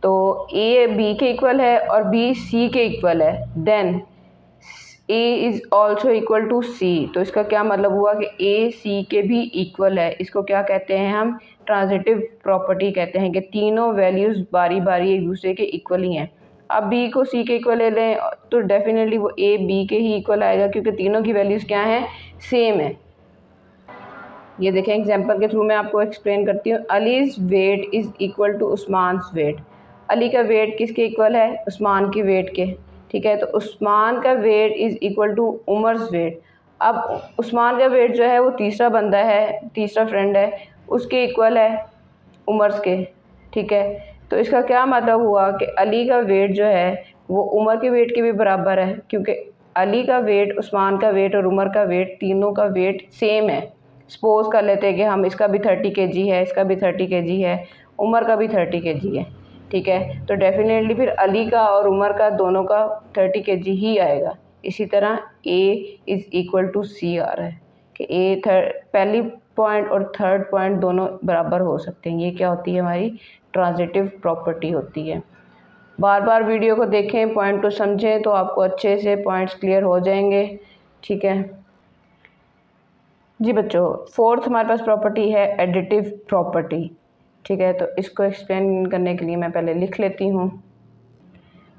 Speaker 1: तो ए बी के इक्वल है और बी सी के इक्वल है, then A is also equal to C, तो इसका क्या मतलब हुआ कि ए सी के भी इक्वल है। इसको क्या कहते हैं, हम ट्रांजिटिव प्रॉपर्टी कहते हैं कि तीनों वैल्यूज़ बारी बारी एक दूसरे के इक्वल ही हैं। अब बी को सी के इक्वल ले लें तो डेफिनेटली वो ए बी के ही इक्वल आएगा, क्योंकि तीनों की वैल्यूज़ क्या हैं, सेम है। ये देखें, एग्जांपल के थ्रू मैं आपको एक्सप्लेन करती हूँ। Ali's weight is equal to Usman's weight, Ali का वेट किसके इक्वल है, उस्मान की वेट के, ठीक है। तो उस्मान का weight is equal to Umar's weight. अब उस्मान का वेट जो है वो तीसरा बंदा है, तीसरा फ्रेंड है, उसके इक्वल है उमर's के, ठीक है। तो इसका क्या मतलब हुआ कि अली का वेट जो है वो उमर के वेट के भी बराबर है, क्योंकि अली का वेट, उस्मान का वेट और उमर का वेट, तीनों का वेट सेम है। सपोज कर लेते हैं कि हम इसका भी 30 kg है, इसका भी 30 kg है, उमर का भी 30 kg है, ठीक है। तो डेफिनेटली फिर अली का और उमर का दोनों का 30 kg ही आएगा। इसी तरह ए इज़ इक्वल टू सी आ रहा है कि ए पहली पॉइंट और थर्ड पॉइंट दोनों बराबर हो सकते हैं। ये क्या होती है, हमारी ट्रांजिटिव प्रॉपर्टी होती है। बार बार वीडियो को देखें, पॉइंट को समझें तो आपको अच्छे से पॉइंट्स क्लियर हो जाएंगे, ठीक है जी बच्चों। फोर्थ हमारे पास प्रॉपर्टी है एडिटिव प्रॉपर्टी, ठीक है। तो इसको एक्सप्लेन करने के लिए मैं पहले लिख लेती हूँ।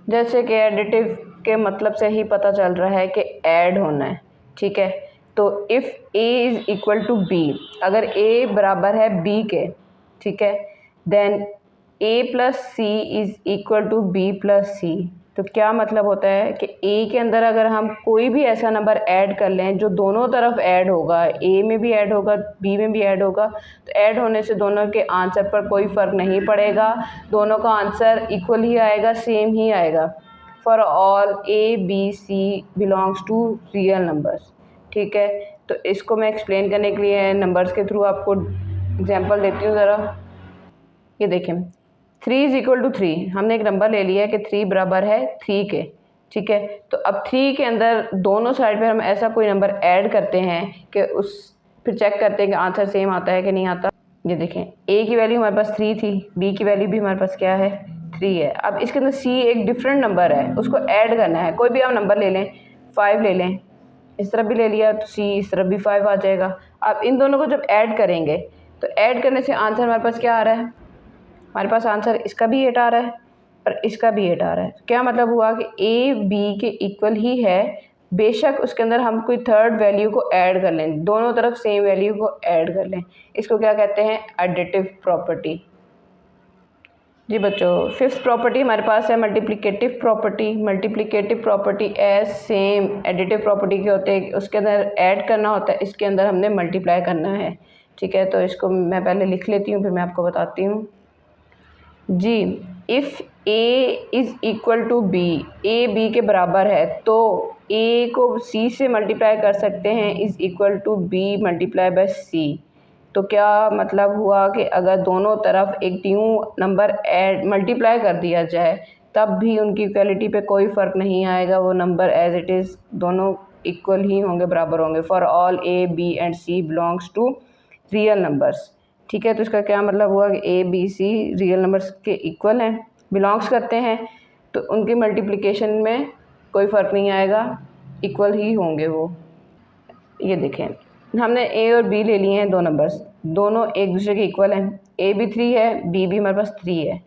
Speaker 1: जैसे कि एडिटिव के मतलब से ही पता चल रहा है कि ऐड होना है, ठीक है। तो if A is equal to B, अगर ए बराबर है बी के, ठीक है, then A plus C is equal to B plus C. तो क्या मतलब होता है कि ए के अंदर अगर हम कोई भी ऐसा नंबर ऐड कर लें जो दोनों तरफ ऐड होगा, ए में भी ऐड होगा बी में भी ऐड होगा, तो ऐड होने से दोनों के आंसर पर कोई फ़र्क नहीं पड़ेगा, दोनों का आंसर इक्वल ही आएगा, सेम ही आएगा। For all A B c belongs to real numbers, ठीक है। तो इसको मैं एक्सप्लेन करने के लिए नंबर्स के थ्रू आपको एग्जांपल देती हूँ ज़रा। ये देखें, 3 इज़ इक्वल टू 3, हमने एक नंबर ले लिया है कि 3 बराबर है 3 के, ठीक है। तो अब 3 के अंदर दोनों साइड पे हम ऐसा कोई नंबर ऐड करते हैं कि फिर चेक करते हैं कि आंसर सेम आता है कि नहीं आता। ये देखें, ए की वैल्यू हमारे पास 3 थी, बी की वैल्यू भी हमारे पास क्या है 3 है। अब इसके अंदर c एक डिफरेंट नंबर है, उसको ऐड करना है। कोई भी आप नंबर ले लें, 5 ले लें, इस तरफ भी ले लिया तो c इस तरफ भी 5 आ जाएगा। अब इन दोनों को जब ऐड करेंगे तो ऐड करने से आंसर हमारे पास क्या आ रहा है, हमारे पास आंसर इसका भी 8 आ रहा है और इसका भी 8 आ रहा है। क्या मतलब हुआ कि a b के इक्वल ही है, बेशक उसके अंदर हम कोई थर्ड वैल्यू को ऐड कर लें, दोनों तरफ सेम वैल्यू को ऐड कर लें। इसको क्या कहते हैं, एडिटिव प्रॉपर्टी। जी बच्चों, फिफ्थ प्रॉपर्टी हमारे पास है multiplicative property. Multiplicative property as same additive property के होते हैं, उसके अंदर ऐड करना होता है, इसके अंदर हमने मल्टीप्लाई करना है। ठीक है, तो इसको मैं पहले लिख लेती हूँ, फिर मैं आपको बताती हूँ। जी, if a is equal to b, a b के बराबर है, तो a को c से मल्टीप्लाई कर सकते हैं, is equal to b multiply by c। तो क्या मतलब हुआ कि अगर दोनों तरफ एक न्यू नंबर ऐड मल्टीप्लाई कर दिया जाए तब भी उनकी इक्वलिटी पे कोई फ़र्क नहीं आएगा, वो नंबर एज इट इज़ दोनों इक्वल ही होंगे, बराबर होंगे। For all a b and c belongs to real numbers. ठीक है, तो इसका क्या मतलब हुआ कि a b c real numbers के इक्वल हैं, बिलोंग्स करते हैं, तो उनकी मल्टीप्लिकेशन में कोई फ़र्क नहीं आएगा, इक्वल ही होंगे वो। ये देखें, हमने a और b ले लिए हैं, दो नंबर्स, दोनों एक दूसरे के इक्वल हैं, a भी 3 है, b भी हमारे पास 3 है।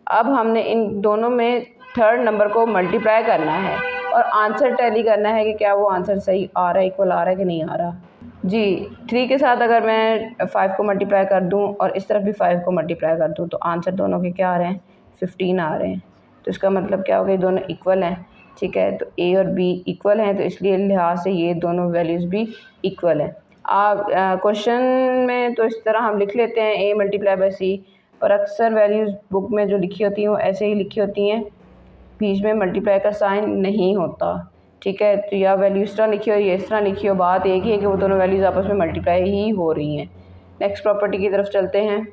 Speaker 1: अब हमने इन दोनों में थर्ड नंबर को मल्टीप्लाई करना है और आंसर टैली करना है कि क्या वो आंसर सही आ रहा है, इक्वल आ रहा है कि नहीं आ रहा। जी, 3 के साथ अगर मैं 5 को मल्टीप्लाई कर दूं और इस तरफ भी 5 को मल्टीप्लाई कर दूं तो आंसर दोनों के क्या आ रहे हैं, 15 आ रहे हैं। तो इसका मतलब क्या हो गया, दोनों इक्वल हैं। ठीक है, तो a और b इक्वल हैं, तो इसलिए लिहाज से ये दोनों वैल्यूज़ भी इक्वल हैं। आप क्वेश्चन में तो इस तरह हम लिख लेते हैं a मल्टीप्लाई बाय c, पर अक्सर वैल्यूज़ बुक में जो लिखी होती हैं वो ऐसे ही लिखी होती हैं, बीच में मल्टीप्लाई का साइन नहीं होता। ठीक है, तो या वैल्यू इस तरह लिखी हो या इस तरह लिखी हो, बात एक ही है कि वो दोनों वैल्यूज़ आपस में मल्टीप्लाई ही हो रही हैं। नेक्स्ट प्रॉपर्टी की तरफ चलते हैं।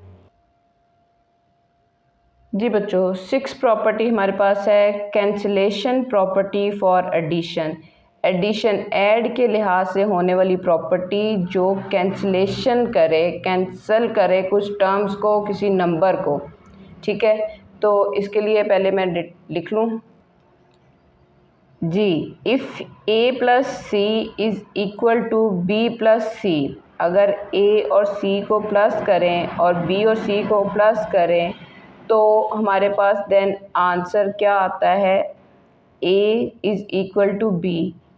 Speaker 1: जी बच्चों, 6 प्रॉपर्टी हमारे पास है cancellation property for addition. Addition add के लिहाज से होने वाली प्रॉपर्टी जो कैंसिलेशन करे, कैंसिल करे कुछ टर्म्स को, किसी नंबर को। ठीक है, तो इसके लिए पहले मैं लिख लूँ। जी, if a plus C is equal to b plus C, अगर a और c को प्लस करें और b और c को प्लस करें तो हमारे पास देन आंसर क्या आता है, a is equal to b।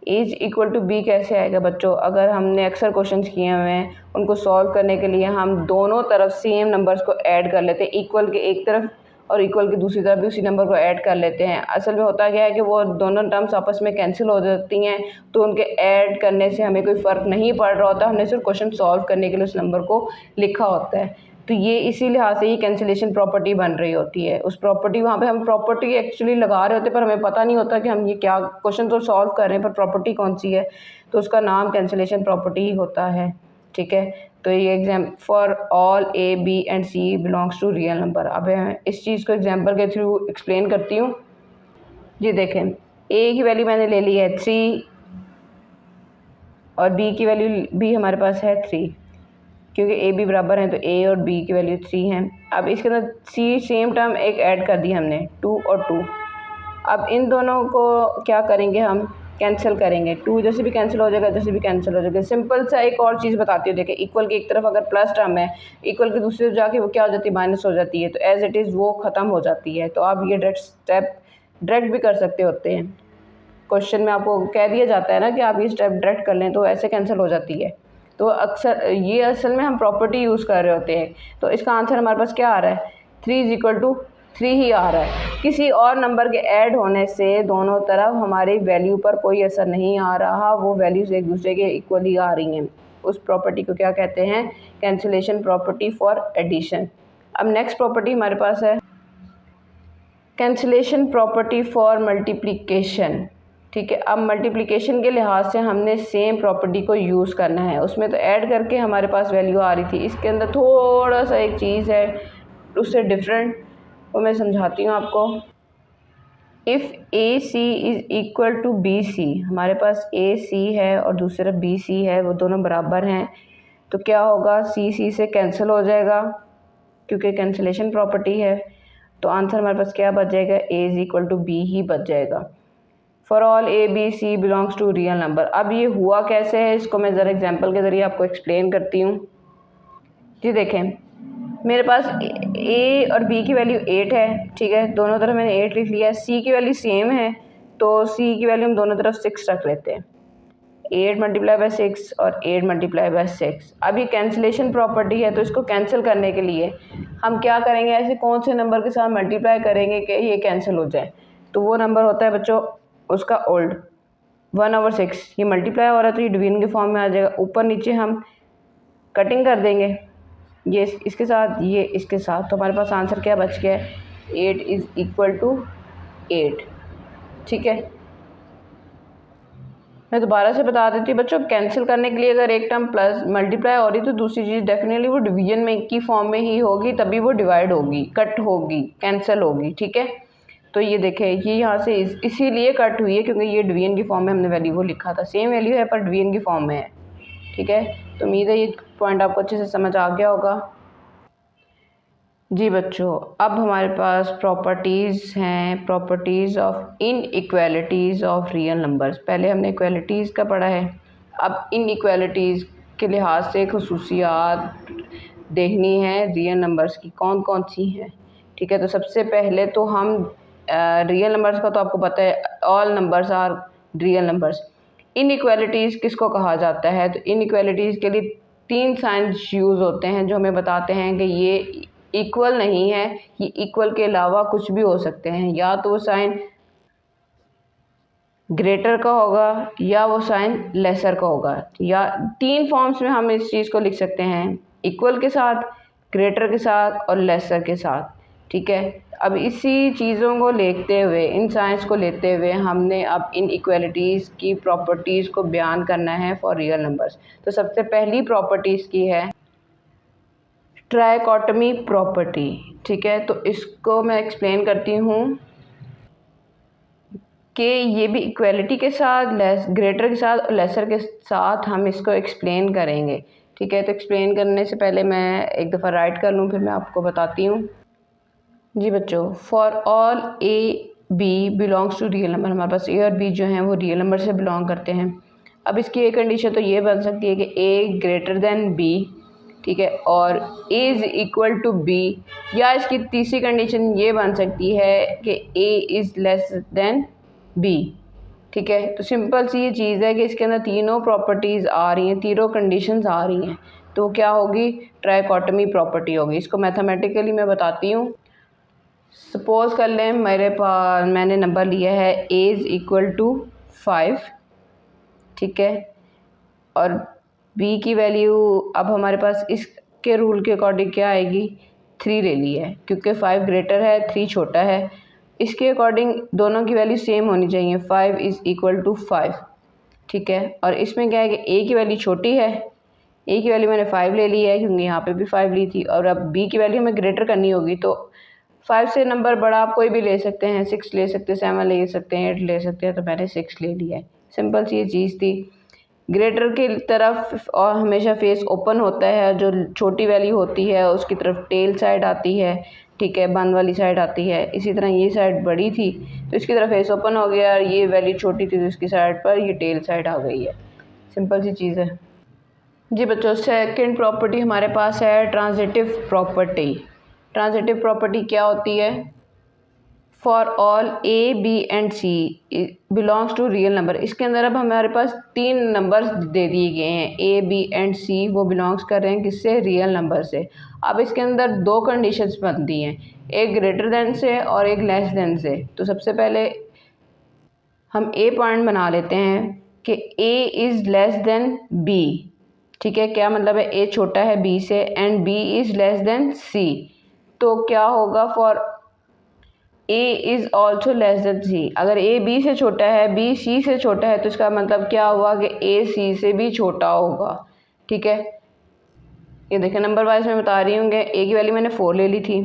Speaker 1: a is equal to b कैसे आएगा बच्चों, अगर हमने अक्सर क्वेश्चंस किए हुए हैं उनको सॉल्व करने के लिए हम दोनों तरफ सेम नंबर्स को ऐड कर लेते हैं, इक्वल के एक तरफ और इक्वल की दूसरी तरफ भी उसी नंबर को ऐड कर लेते हैं। असल में होता क्या है कि वो दोनों टर्म्स आपस में कैंसिल हो जाती हैं, तो उनके ऐड करने से हमें कोई फ़र्क नहीं पड़ रहा होता, हमने सिर्फ क्वेश्चन सॉल्व करने के लिए उस नंबर को लिखा होता है। तो ये इसी लिहाज से ये कैंसिलेशन प्रॉपर्टी बन रही होती है। उस प्रॉपर्टी, वहाँ पे हम प्रॉपर्टी एक्चुअली लगा रहे होते हैं पर हमें पता नहीं होता कि हम ये क्या क्वेश्चन तो सॉल्व कर रहे हैं पर प्रॉपर्टी कौन सी है, तो उसका नाम कैंसिलेशन प्रॉपर्टी ही होता है। ठीक है, तो ये exam for all a b and c belongs to real number. अब इस चीज़ को एग्जाम्पल के थ्रू एक्सप्लेन करती हूँ। जी देखें, a की वैल्यू मैंने ले ली है 3 और b की वैल्यू भी हमारे पास है 3, क्योंकि a b बराबर हैं तो a और b की वैल्यू 3 हैं। अब इसके अंदर c सेम टर्म एक ऐड कर दी हमने, 2 और 2। अब इन दोनों को क्या करेंगे, हम कैंसिल करेंगे, 2 जैसे भी कैंसिल हो जाएगा, जैसे भी कैंसिल हो जाएगा। सिंपल सा एक और चीज़ बताती हूँ, देखें, इक्वल की एक तरफ अगर प्लस टर्म है, इक्वल की दूसरी तरफ जाके वो क्या हो जाती है, माइनस हो जाती है, तो एज इट इज़ वो ख़त्म हो जाती है। तो आप ये डायरेक्ट भी कर सकते होते हैं। क्वेश्चन में आपको कह दिया जाता है ना कि आप ये स्टेप डायरेक्ट कर लें, तो ऐसे कैंसिल हो जाती है। तो अक्सर ये असल में हम प्रॉपर्टी यूज़ कर रहे होते हैं। तो इसका आंसर हमारे पास क्या आ रहा है, 3 इज इक्वल टू 3 ही आ रहा है। किसी और नंबर के ऐड होने से दोनों तरफ हमारी वैल्यू पर कोई असर नहीं आ रहा, वो वैल्यूज़ एक दूसरे के इक्वल ही आ रही हैं। उस प्रॉपर्टी को क्या कहते हैं, कैंसिलेशन प्रॉपर्टी फॉर एडिशन। अब नेक्स्ट प्रॉपर्टी हमारे पास है कैंसिलेशन प्रॉपर्टी फॉर मल्टीप्लिकेशन। ठीक है, अब मल्टीप्लिकेशन के लिहाज से हमने सेम प्रॉपर्टी को यूज़ करना है। उसमें तो ऐड करके हमारे पास वैल्यू आ रही थी, इसके अंदर थोड़ा सा एक चीज़ है उससे डिफरेंट, वो मैं समझाती हूँ आपको। If a C is equal to b c, हमारे पास ए सी है और दूसरी तरफ बी सी है, वो दोनों बराबर हैं, तो क्या होगा, सी सी से कैंसिल हो जाएगा क्योंकि कैंसिलेशन प्रॉपर्टी है। तो आंसर हमारे पास क्या बच जाएगा, a is equal to b ही बच जाएगा। For all A B c belongs to real number. अब ये हुआ कैसे है, इसको मैं ज़रा एग्जांपल के ज़रिए आपको एक्सप्लेन करती हूँ। जी देखें, मेरे पास ए और बी की वैल्यू 8 है, ठीक है, दोनों तरफ मैंने 8 लिख लिया है। सी की वैल्यू सेम है, तो सी की वैल्यू हम दोनों तरफ 6 रख लेते हैं। 8 मल्टीप्लाई बाई 6 और 8 मल्टीप्लाई बाई 6। अब ये कैंसिलेशन प्रॉपर्टी है, तो इसको कैंसिल करने के लिए हम क्या करेंगे, ऐसे कौन से नंबर के साथ मल्टीप्लाई करेंगे कि ये कैंसिल हो जाए। तो वो नंबर होता है बच्चों उसका ओल्ड 1/6। ये मल्टीप्लाई हो रहा है तो ये डिवीजन के फॉर्म में आ जाएगा। ऊपर नीचे हम कटिंग कर देंगे, ये इसके साथ, ये इसके साथ, तो हमारे पास आंसर क्या बच गया है, 8 इज़ इक्वल टू 8। ठीक है, मैं दोबारा से बता देती हूँ बच्चों, कैंसिल करने के लिए अगर एक टर्म प्लस मल्टीप्लाई हो रही तो दूसरी चीज़ डेफिनेटली वो डिवीजन में की फॉर्म में ही होगी, तभी वो डिवाइड होगी, कट होगी, कैंसिल होगी। ठीक है, तो ये देखें, ये यहाँ से इसीलिए कट हुई है क्योंकि ये डिवीजन की फॉर्म में हमने वैल्यू को लिखा था, सेम वैल्यू है पर डिवीजन की फॉर्म में है। ठीक है, तो उम्मीद है ये पॉइंट आपको अच्छे से समझ आ गया होगा। जी बच्चों, अब हमारे पास प्रॉपर्टीज़ हैं, properties of inequalities of real numbers. पहले हमने इक्वालिटीज़ का पढ़ा है, अब इनइक्वालिटीज़ के लिहाज से खसूसियात देखनी है रियल नंबर्स की, कौन कौन सी हैं। ठीक है, तो सबसे पहले तो हम रियल नंबर्स का तो आपको पता है, all numbers are real numbers. Inequalities किसको कहा जाता है, तो इनइक्वालिटीज़ के लिए 3 साइंस यूज़ होते हैं जो हमें बताते हैं कि ये इक्वल नहीं है, ये इक्वल के अलावा कुछ भी हो सकते हैं। या तो वो साइन ग्रेटर का होगा या वो साइन लेसर का होगा, या 3 फॉर्म्स में हम इस चीज़ को लिख सकते हैं, इक्वल के साथ, ग्रेटर के साथ और लेसर के साथ। ठीक है, अब इसी चीज़ों को लेते हुए, इन साइंस को लेते हुए हमने अब इन इक्वालिटीज़ की प्रॉपर्टीज़ को बयान करना है फॉर रियल नंबर्स। तो सबसे पहली प्रॉपर्टीज़ की है ट्राइकोटमी प्रॉपर्टी। ठीक है, तो इसको मैं एक्सप्लेन करती हूँ कि ये भी इक्वलिटी के साथ, ग्रेटर के साथ और लेसर के साथ हम इसको एक्सप्लेन करेंगे। ठीक है, तो एक्सप्लेन करने से पहले मैं एक दफ़ा राइट कर लूँ, फिर मैं आपको बताती हूँ। जी बच्चों, for all A b belongs to real number, हमारे पास ए और बी जो हैं वो रियल नंबर से बिलोंग करते हैं। अब इसकी एक कंडीशन तो ये बन सकती है कि ए ग्रेटर दैन बी, ठीक है, और a is equal to b, या इसकी तीसरी कंडीशन ये बन सकती है कि a is less than b. ठीक है, तो सिंपल सी ये चीज़ है कि इसके अंदर तीनों प्रॉपर्टीज़ आ रही हैं, तीनों कंडीशंस आ रही हैं, तो क्या होगी, ट्राइकोटमी प्रॉपर्टी होगी। इसको मैथमेटिकली मैं बताती हूँ। सपोज़ कर लें मेरे पास, मैंने नंबर लिया है ए इज़ इक्वल टू 5, ठीक है, और बी की वैल्यू अब हमारे पास इसके रूल के अकॉर्डिंग क्या आएगी, 3 ले ली है, क्योंकि 5 ग्रेटर है, 3 छोटा है। इसके अकॉर्डिंग दोनों की वैल्यू सेम होनी चाहिए, 5 इज़ इक्वल टू 5। ठीक है, और इसमें क्या है कि ए की वैल्यू छोटी है, ए की वैल्यू मैंने 5 ले ली है क्योंकि यहाँ पे भी 5 ली थी, और अब बी की वैल्यू हमें ग्रेटर करनी होगी, तो 5 से नंबर बड़ा आप कोई भी ले सकते हैं, 6 ले सकते हैं, 7 ले सकते हैं, 8 ले सकते हैं, तो मैंने 6 ले लिया है। सिंपल सी ये चीज़ थी। ग्रेटर की तरफ और हमेशा फेस ओपन होता है, जो छोटी वैल्यू होती है उसकी तरफ टेल साइड आती है, ठीक है, बंद वाली साइड आती है। इसी तरह ये साइड बड़ी थी तो इसकी तरफ फेस ओपन हो गया, और ये वैल्यू छोटी थी तो इसकी साइड पर ये टेल साइड आ गई है। सिंपल सी चीज़ है। जी बच्चों, सेकंड प्रॉपर्टी हमारे पास है ट्रांजिटिव प्रॉपर्टी। ट्रांजिटिव प्रॉपर्टी क्या होती है, for all A B and C belongs to real number. इसके अंदर अब हमारे पास 3 नंबर्स दे दिए गए हैं, ए बी एंड सी, वो बिलोंग्स कर रहे हैं किससे, रियल नंबर से। अब इसके अंदर 2 कंडीशंस बनती हैं, एक ग्रेटर देन से और एक लेस देन से। तो सबसे पहले हम ए पॉइंट बना लेते हैं कि a is less than b. ठीक है, क्या मतलब है, ए छोटा है बी से, and B is less than C. तो क्या होगा, for A is also less than C. अगर ए बी से छोटा है, बी सी से छोटा है, तो इसका मतलब क्या हुआ कि ए सी से भी छोटा होगा। ठीक है, ये देखें नंबर वाइज मैं बता रही हूँ कि ए की वैल्यू मैंने 4 ले ली थी,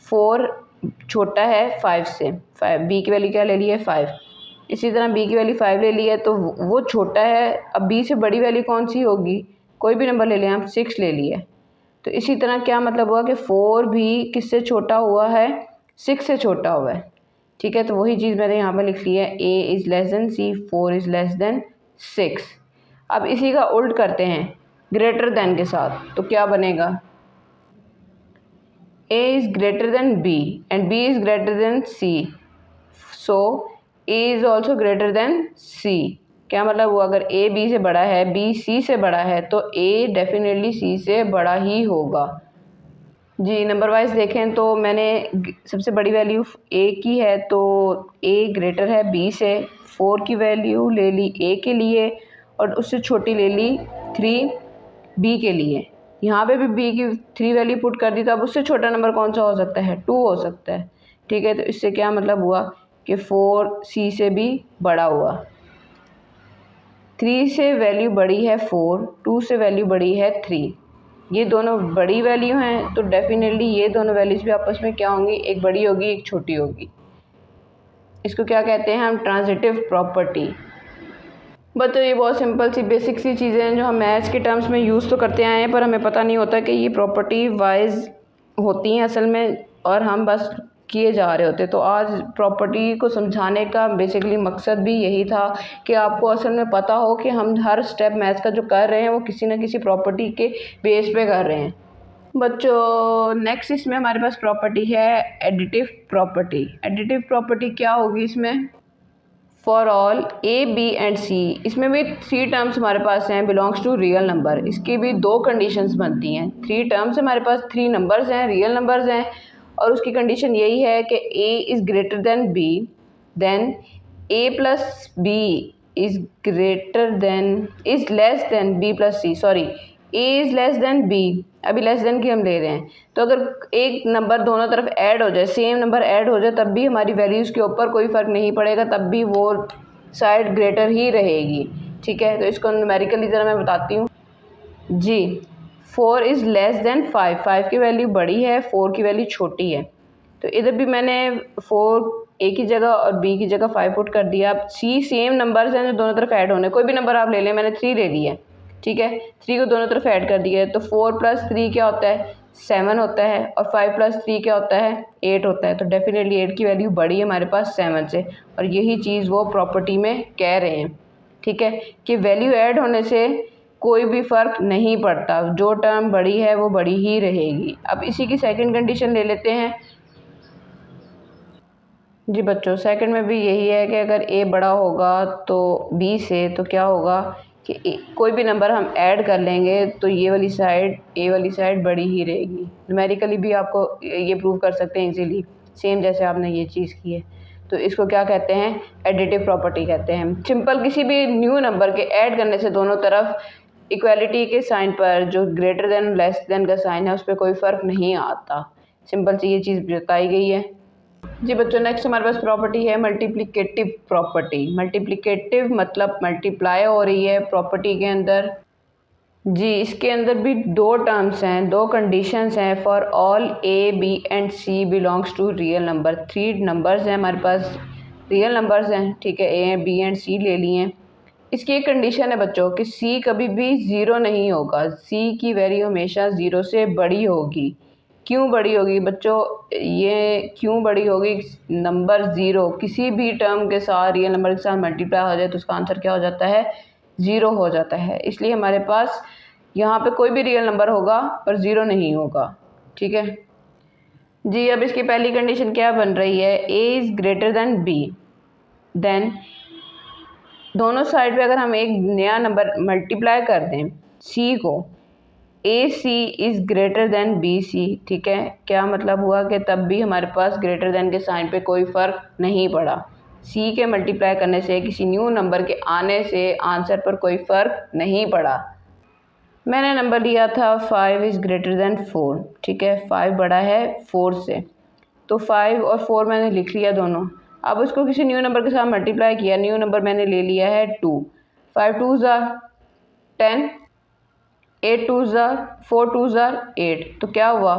Speaker 1: 4 छोटा है 5 से, 5 बी की वैल्यू क्या ले ली है, 5। इसी तरह बी की वैल्यू 5 ले ली है, तो वो छोटा है। अब बी से बड़ी वैल्यू कौन सी होगी, कोई भी नंबर ले लें, हम 6 ले लिए। तो इसी तरह क्या मतलब हुआ कि 4 भी किससे छोटा हुआ है, 6 से छोटा हुआ है, ठीक है। तो वही चीज़ मैंने यहाँ पर लिख ली है, a is less then c, 4 is less then 6। अब इसी का उल्ट करते हैं ग्रेटर देन के साथ, तो क्या बनेगा, a is greater than b and b is greater then c, so a is also greater than c। क्या मतलब हुआ, अगर a b से बड़ा है, b c से बड़ा है, तो a डेफिनेटली c से बड़ा ही होगा। जी, नंबर वाइज देखें तो मैंने सबसे बड़ी वैल्यू a की है, तो a ग्रेटर है b से, 4 की वैल्यू ले ली a के लिए और उससे छोटी ले ली 3 b के लिए। यहाँ पे भी b की 3 वैल्यू पुट कर दी, तो अब उससे छोटा नंबर कौन सा हो सकता है, 2 हो सकता है, ठीक है। तो इससे क्या मतलब हुआ कि 4 c से भी बड़ा हुआ। 3 से वैल्यू बड़ी है 4, 2 से वैल्यू बड़ी है 3, ये दोनों बड़ी वैल्यू हैं, तो डेफिनेटली ये दोनों वैल्यूज़ भी आपस में क्या होंगी, एक बड़ी होगी एक छोटी होगी। इसको क्या कहते हैं हम, ट्रांजिटिव प्रॉपर्टी। बच्चों ये बहुत सिंपल सी बेसिक सी चीज़ें हैं जो हम मैथ्स के टर्म्स में यूज़ तो करते आए हैं, पर हमें पता नहीं होता कि ये प्रॉपर्टी वाइज होती हैं असल में, और हम बस किए जा रहे होते। तो आज प्रॉपर्टी को समझाने का बेसिकली मकसद भी यही था कि आपको असल में पता हो कि हम हर स्टेप मैथ्स का जो कर रहे हैं वो किसी न किसी प्रॉपर्टी के बेस पे कर रहे हैं। बच्चों नेक्स्ट इसमें हमारे पास प्रॉपर्टी है एडिटिव प्रॉपर्टी। एडिटिव प्रॉपर्टी क्या होगी इसमें, for all A B and C, इसमें भी 3 टर्म्स हमारे पास हैं बिलोंग्स टू रियल नंबर। इसकी भी 2 कंडीशंस बनती हैं। 3 टर्म्स हमारे पास, 3 नंबर्स हैं, रियल नंबर्स हैं, और उसकी कंडीशन यही है कि a is greater than b, then a plus b is greater than is less than b plus c, sorry a is less than b, अभी लेस देन की हम ले रहे हैं। तो अगर एक नंबर दोनों तरफ ऐड हो जाए, सेम नंबर ऐड हो जाए, तब भी हमारी वैल्यूज़ के ऊपर कोई फ़र्क नहीं पड़ेगा, तब भी वो साइड ग्रेटर ही रहेगी, ठीक है। तो इसको न्यूमेरिकली ज़रा मैं बताती हूँ जी। 4 इज़ लेस देन 5, 5 की वैल्यू बड़ी है, 4 की वैल्यू छोटी है। तो इधर भी मैंने 4 a की जगह और b की जगह 5 पुट कर दिया। अब c सेम नंबर्स हैं जो दोनों तरफ ऐड होने, कोई भी नंबर आप ले लें, मैंने 3 ले लिया, ठीक है। 3 को दोनों तरफ ऐड कर दिया है, तो 4 प्लस 3 क्या होता है, 7 होता है, और 5 प्लस 3 क्या होता है, 8 होता है। तो डेफिनेटली 8 की वैल्यू बड़ी है हमारे पास 7 से, और यही चीज़ वो प्रॉपर्टी में कह रहे हैं, ठीक है, कि वैल्यू ऐड होने से कोई भी फ़र्क नहीं पड़ता, जो टर्म बड़ी है वो बड़ी ही रहेगी। अब इसी की सेकंड कंडीशन ले लेते हैं जी बच्चों। सेकंड में भी यही है कि अगर a बड़ा होगा तो b से, तो क्या होगा कि कोई भी नंबर हम ऐड कर लेंगे तो ये वाली साइड, a वाली साइड बड़ी ही रहेगी। न्यूमेरिकली भी आपको ये प्रूव कर सकते हैं इजीली, सेम जैसे आपने ये चीज़ की है। तो इसको क्या कहते हैं, एडिटिव प्रॉपर्टी कहते हैं। सिंपल किसी भी न्यू नंबर के ऐड करने से दोनों तरफ इक्वालिटी के साइन पर जो ग्रेटर देन लेस देन का साइन है उस पर कोई फ़र्क नहीं आता। सिंपल सी ये चीज़ बताई गई है जी बच्चों। नेक्स्ट हमारे पास प्रॉपर्टी है मल्टीप्लिकेटिव प्रॉपर्टी। मल्टीप्लिकेटिव मतलब मल्टीप्लाई हो रही है प्रॉपर्टी के अंदर जी। इसके अंदर भी 2 टर्म्स हैं, 2 कंडीशंस हैं। For all a b and c belongs to real number. 3 numbers हैं हमारे पास, रियल नंबर्स हैं, ठीक है। a b एंड c ले लिए हैं। इसकी एक कंडीशन है बच्चों कि c कभी भी 0 नहीं होगा, c की वैल्यू हमेशा 0 से बड़ी होगी। क्यों बड़ी होगी बच्चों, ये क्यों बड़ी होगी, नंबर 0 किसी भी टर्म के साथ, रियल नंबर के साथ मल्टीप्लाई हो जाए तो उसका आंसर क्या हो जाता है, 0 हो जाता है। इसलिए हमारे पास यहाँ पे कोई भी रियल नंबर होगा पर 0 नहीं होगा, ठीक है जी। अब इसकी पहली कंडीशन क्या बन रही है, a is greater than b, then दोनों साइड पे अगर हम एक नया नंबर मल्टीप्लाई कर दें c को, AC is greater then BC, ठीक है। क्या मतलब हुआ कि तब भी हमारे पास ग्रेटर देन के साइन पे कोई फ़र्क नहीं पड़ा। C के मल्टीप्लाई करने से, किसी न्यू नंबर के आने से आंसर पर कोई फ़र्क नहीं पड़ा। मैंने नंबर लिया था 5 इज़ ग्रेटर देन 4, ठीक है। 5 बड़ा है 4 से, तो 5 और 4 मैंने लिख लिया दोनों। अब उसको किसी न्यू नंबर के साथ मल्टीप्लाई किया, न्यू नंबर मैंने ले लिया है 2। 5 2 ज़ार 10, 8 2 ज़ार 4 2 ज़ार 8, तो क्या हुआ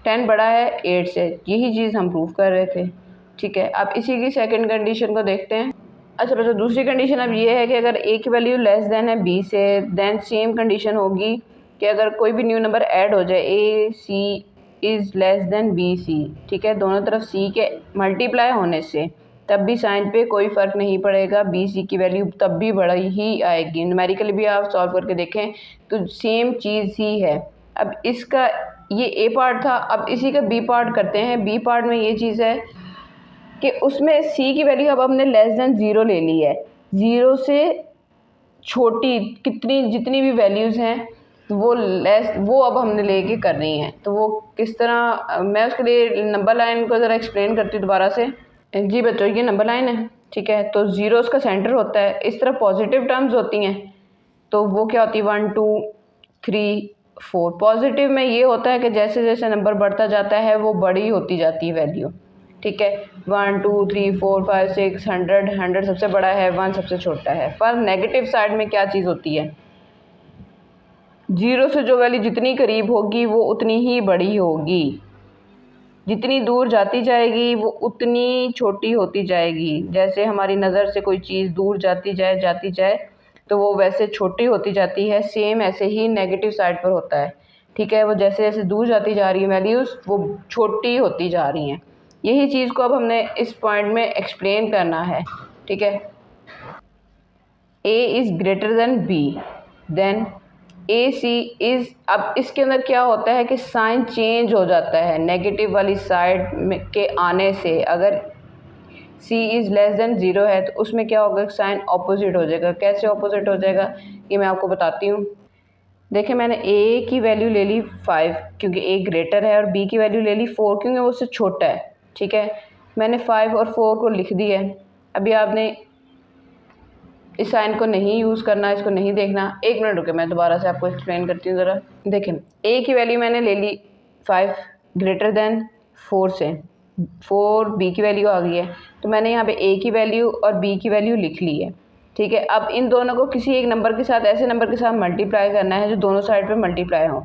Speaker 1: 10 बड़ा है 8 से। यही चीज़ हम प्रूव कर रहे थे, ठीक है। अब इसी की सेकंड कंडीशन को देखते हैं। अच्छा बच्चों, दूसरी कंडीशन अब ये है कि अगर a की वैल्यू लेस देन है b से, देन सेम कंडीशन होगी कि अगर कोई भी न्यू नंबर ऐड हो जाए, a c is less than b सी, ठीक है, दोनों तरफ सी के मल्टीप्लाई होने से तब भी साइन पे कोई फ़र्क नहीं पड़ेगा, बी सी की वैल्यू तब भी बड़ी ही आएगी। न्यूमेरिकली भी आप सॉल्व करके देखें तो सेम चीज़ ही है। अब इसका ये ए पार्ट था, अब इसी का बी पार्ट करते हैं। बी पार्ट में ये चीज़ है कि उसमें सी की वैल्यू अब हमने लेस देन ज़ीरो ले ली है, ज़ीरो से छोटी कितनी जितनी भी वैल्यूज़ हैं वो अब हमने लेके करनी है। तो वो किस तरह, मैं उसके लिए नंबर लाइन को ज़रा एक्सप्लेन करती हूँ दोबारा से। जी बच्चों, ये नंबर लाइन है, ठीक है, तो ज़ीरो उसका सेंटर होता है। इस तरह पॉजिटिव टर्म्स होती हैं तो वो क्या होती है 1 2 3 4। पॉजिटिव में ये होता है कि जैसे जैसे नंबर बढ़ता जाता है वो बड़ी होती जाती है वैल्यू, ठीक है, 1 2 3 4 5 6 100 सबसे बड़ा है, 1 सबसे छोटा है। पर नेगेटिव साइड में क्या चीज़ होती है, ज़ीरो से जो वैल्यू जितनी करीब होगी वो उतनी ही बड़ी होगी, जितनी दूर जाती जाएगी वो उतनी छोटी होती जाएगी। जैसे हमारी नज़र से कोई चीज़ दूर जाती जाए तो वो वैसे छोटी होती जाती है, सेम ऐसे ही नेगेटिव साइड पर होता है, ठीक है, वो जैसे जैसे दूर जाती जा रही है वैल्यूज़ वो छोटी होती जा रही हैं। यही चीज़ को अब हमने इस पॉइंट में एक्सप्लेन करना है, ठीक है। A is greater than b then A C is, अब इसके अंदर क्या होता है कि साइन चेंज हो जाता है नेगेटिव वाली साइड में के आने से। अगर सी इज़ लेस देन ज़ीरो है तो उसमें क्या होगा, साइन ऑपोजिट हो जाएगा। कैसे ऑपोजिट हो जाएगा ये मैं आपको बताती हूँ। देखिए, मैंने ए की वैल्यू ले ली 5 क्योंकि ए ग्रेटर है, और बी की वैल्यू ले ली 4 क्योंकि वो उससे छोटा है, ठीक है। मैंने 5 और 4 को लिख दिया है। अभी आपने इस साइन को नहीं यूज़ करना, इसको नहीं देखना। एक मिनट रुके, मैं दोबारा से आपको एक्सप्लेन करती हूँ ज़रा। देखें, ए की वैल्यू मैंने ले ली 5 ग्रेटर देन 4 से, 4 बी की वैल्यू आ गई है, तो मैंने यहाँ पे ए की वैल्यू और बी की वैल्यू लिख ली है, ठीक है। अब इन दोनों को किसी एक नंबर के साथ, ऐसे नंबर के साथ मल्टीप्लाई करना है जो दोनों साइड पे मल्टीप्लाई हो।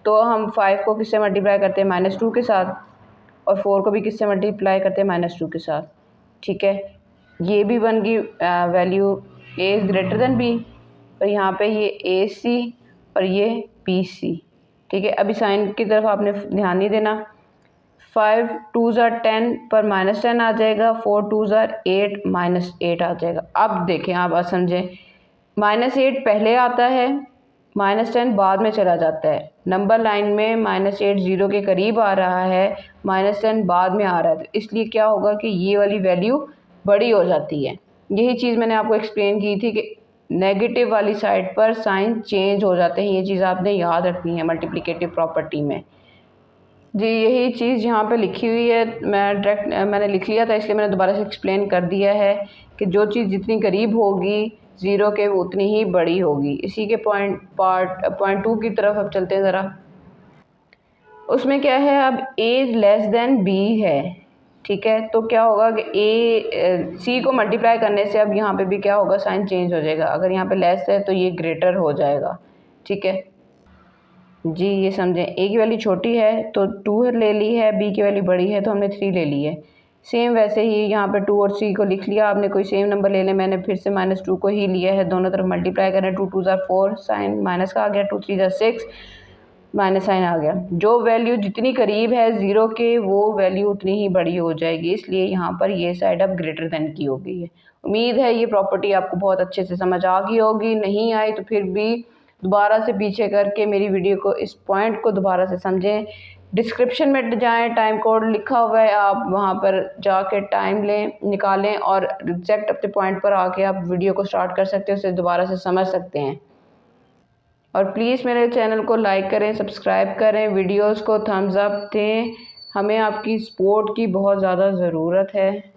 Speaker 1: तो हम 5 को किससे मल्टीप्लाई करते हैं, -2 के साथ, और 4 को भी किससे मल्टीप्लाई करते हैं, -2 के साथ, ठीक है। ये भी बन गई value a is greater than b, और यहाँ पे ये ए सी और ये बी सी, ठीक है। अभी साइन की तरफ आपने ध्यान नहीं देना। 5 2s are 10 पर -10 आ जाएगा, 4 2s are 8 -8 आ जाएगा। अब देखें, आप समझें, -8 पहले आता है, -10 बाद में चला जाता है। नंबर लाइन में -8 ज़ीरो के करीब आ रहा है, -10 बाद में आ रहा है, तो इसलिए क्या होगा कि ये वाली वैल्यू बड़ी हो जाती है। यही चीज़ मैंने आपको एक्सप्लेन की थी कि नेगेटिव वाली साइड पर साइन चेंज हो जाते हैं। ये चीज़ आपने याद रखनी है मल्टीप्लिकेटिव प्रॉपर्टी में। जी, यही चीज़ यहाँ पे लिखी हुई है, मैंने लिख लिया था इसलिए मैंने दोबारा से एक्सप्लेन कर दिया है कि जो चीज़ जितनी करीब होगी ज़ीरो के वो उतनी ही बड़ी होगी। इसी के पॉइंट 2 की तरफ अब चलते हैं ज़रा। उसमें क्या है, अब ए लेस देन बी है, ठीक है, तो क्या होगा कि ए सी को मल्टीप्लाई करने से अब यहाँ पे भी क्या होगा, साइन चेंज हो जाएगा। अगर यहाँ पे लेस है तो ये ग्रेटर हो जाएगा, ठीक है जी। ये समझें, ए की वैल्यू छोटी है तो 2 ले ली है, बी की वैल्यू बड़ी है तो हमने 3 ले ली है। सेम वैसे ही यहाँ पे 2 और 3 को लिख लिया आपने, कोई सेम नंबर ले लें, मैंने फिर से -2 को ही लिया है, दोनों तरफ मल्टीप्लाई करें, 2 2s are 4, साइन माइनस का आ गया, 2 3s are 6, माइनस साइन आ गया। जो वैल्यू जितनी करीब है ज़ीरो के वो वैल्यू उतनी ही बड़ी हो जाएगी, इसलिए यहाँ पर ये साइड अब ग्रेटर देन की हो गई है। उम्मीद है ये प्रॉपर्टी आपको बहुत अच्छे से समझ आ गई होगी, नहीं आई तो फिर भी दोबारा से पीछे करके मेरी वीडियो को, इस पॉइंट को दोबारा से समझें। डिस्क्रिप्शन में जाएं, टाइम कोड लिखा हुआ है, आप वहाँ पर जाके टाइम लें, निकालें और एग्जैक्ट अपने पॉइंट पर आके आप वीडियो को स्टार्ट कर सकते हो, उसे दोबारा से समझ सकते हैं। और प्लीज़ मेरे चैनल को लाइक करें, सब्सक्राइब करें, वीडियोस को थम्स अप दें, हमें आपकी सपोर्ट की बहुत ज़्यादा ज़रूरत है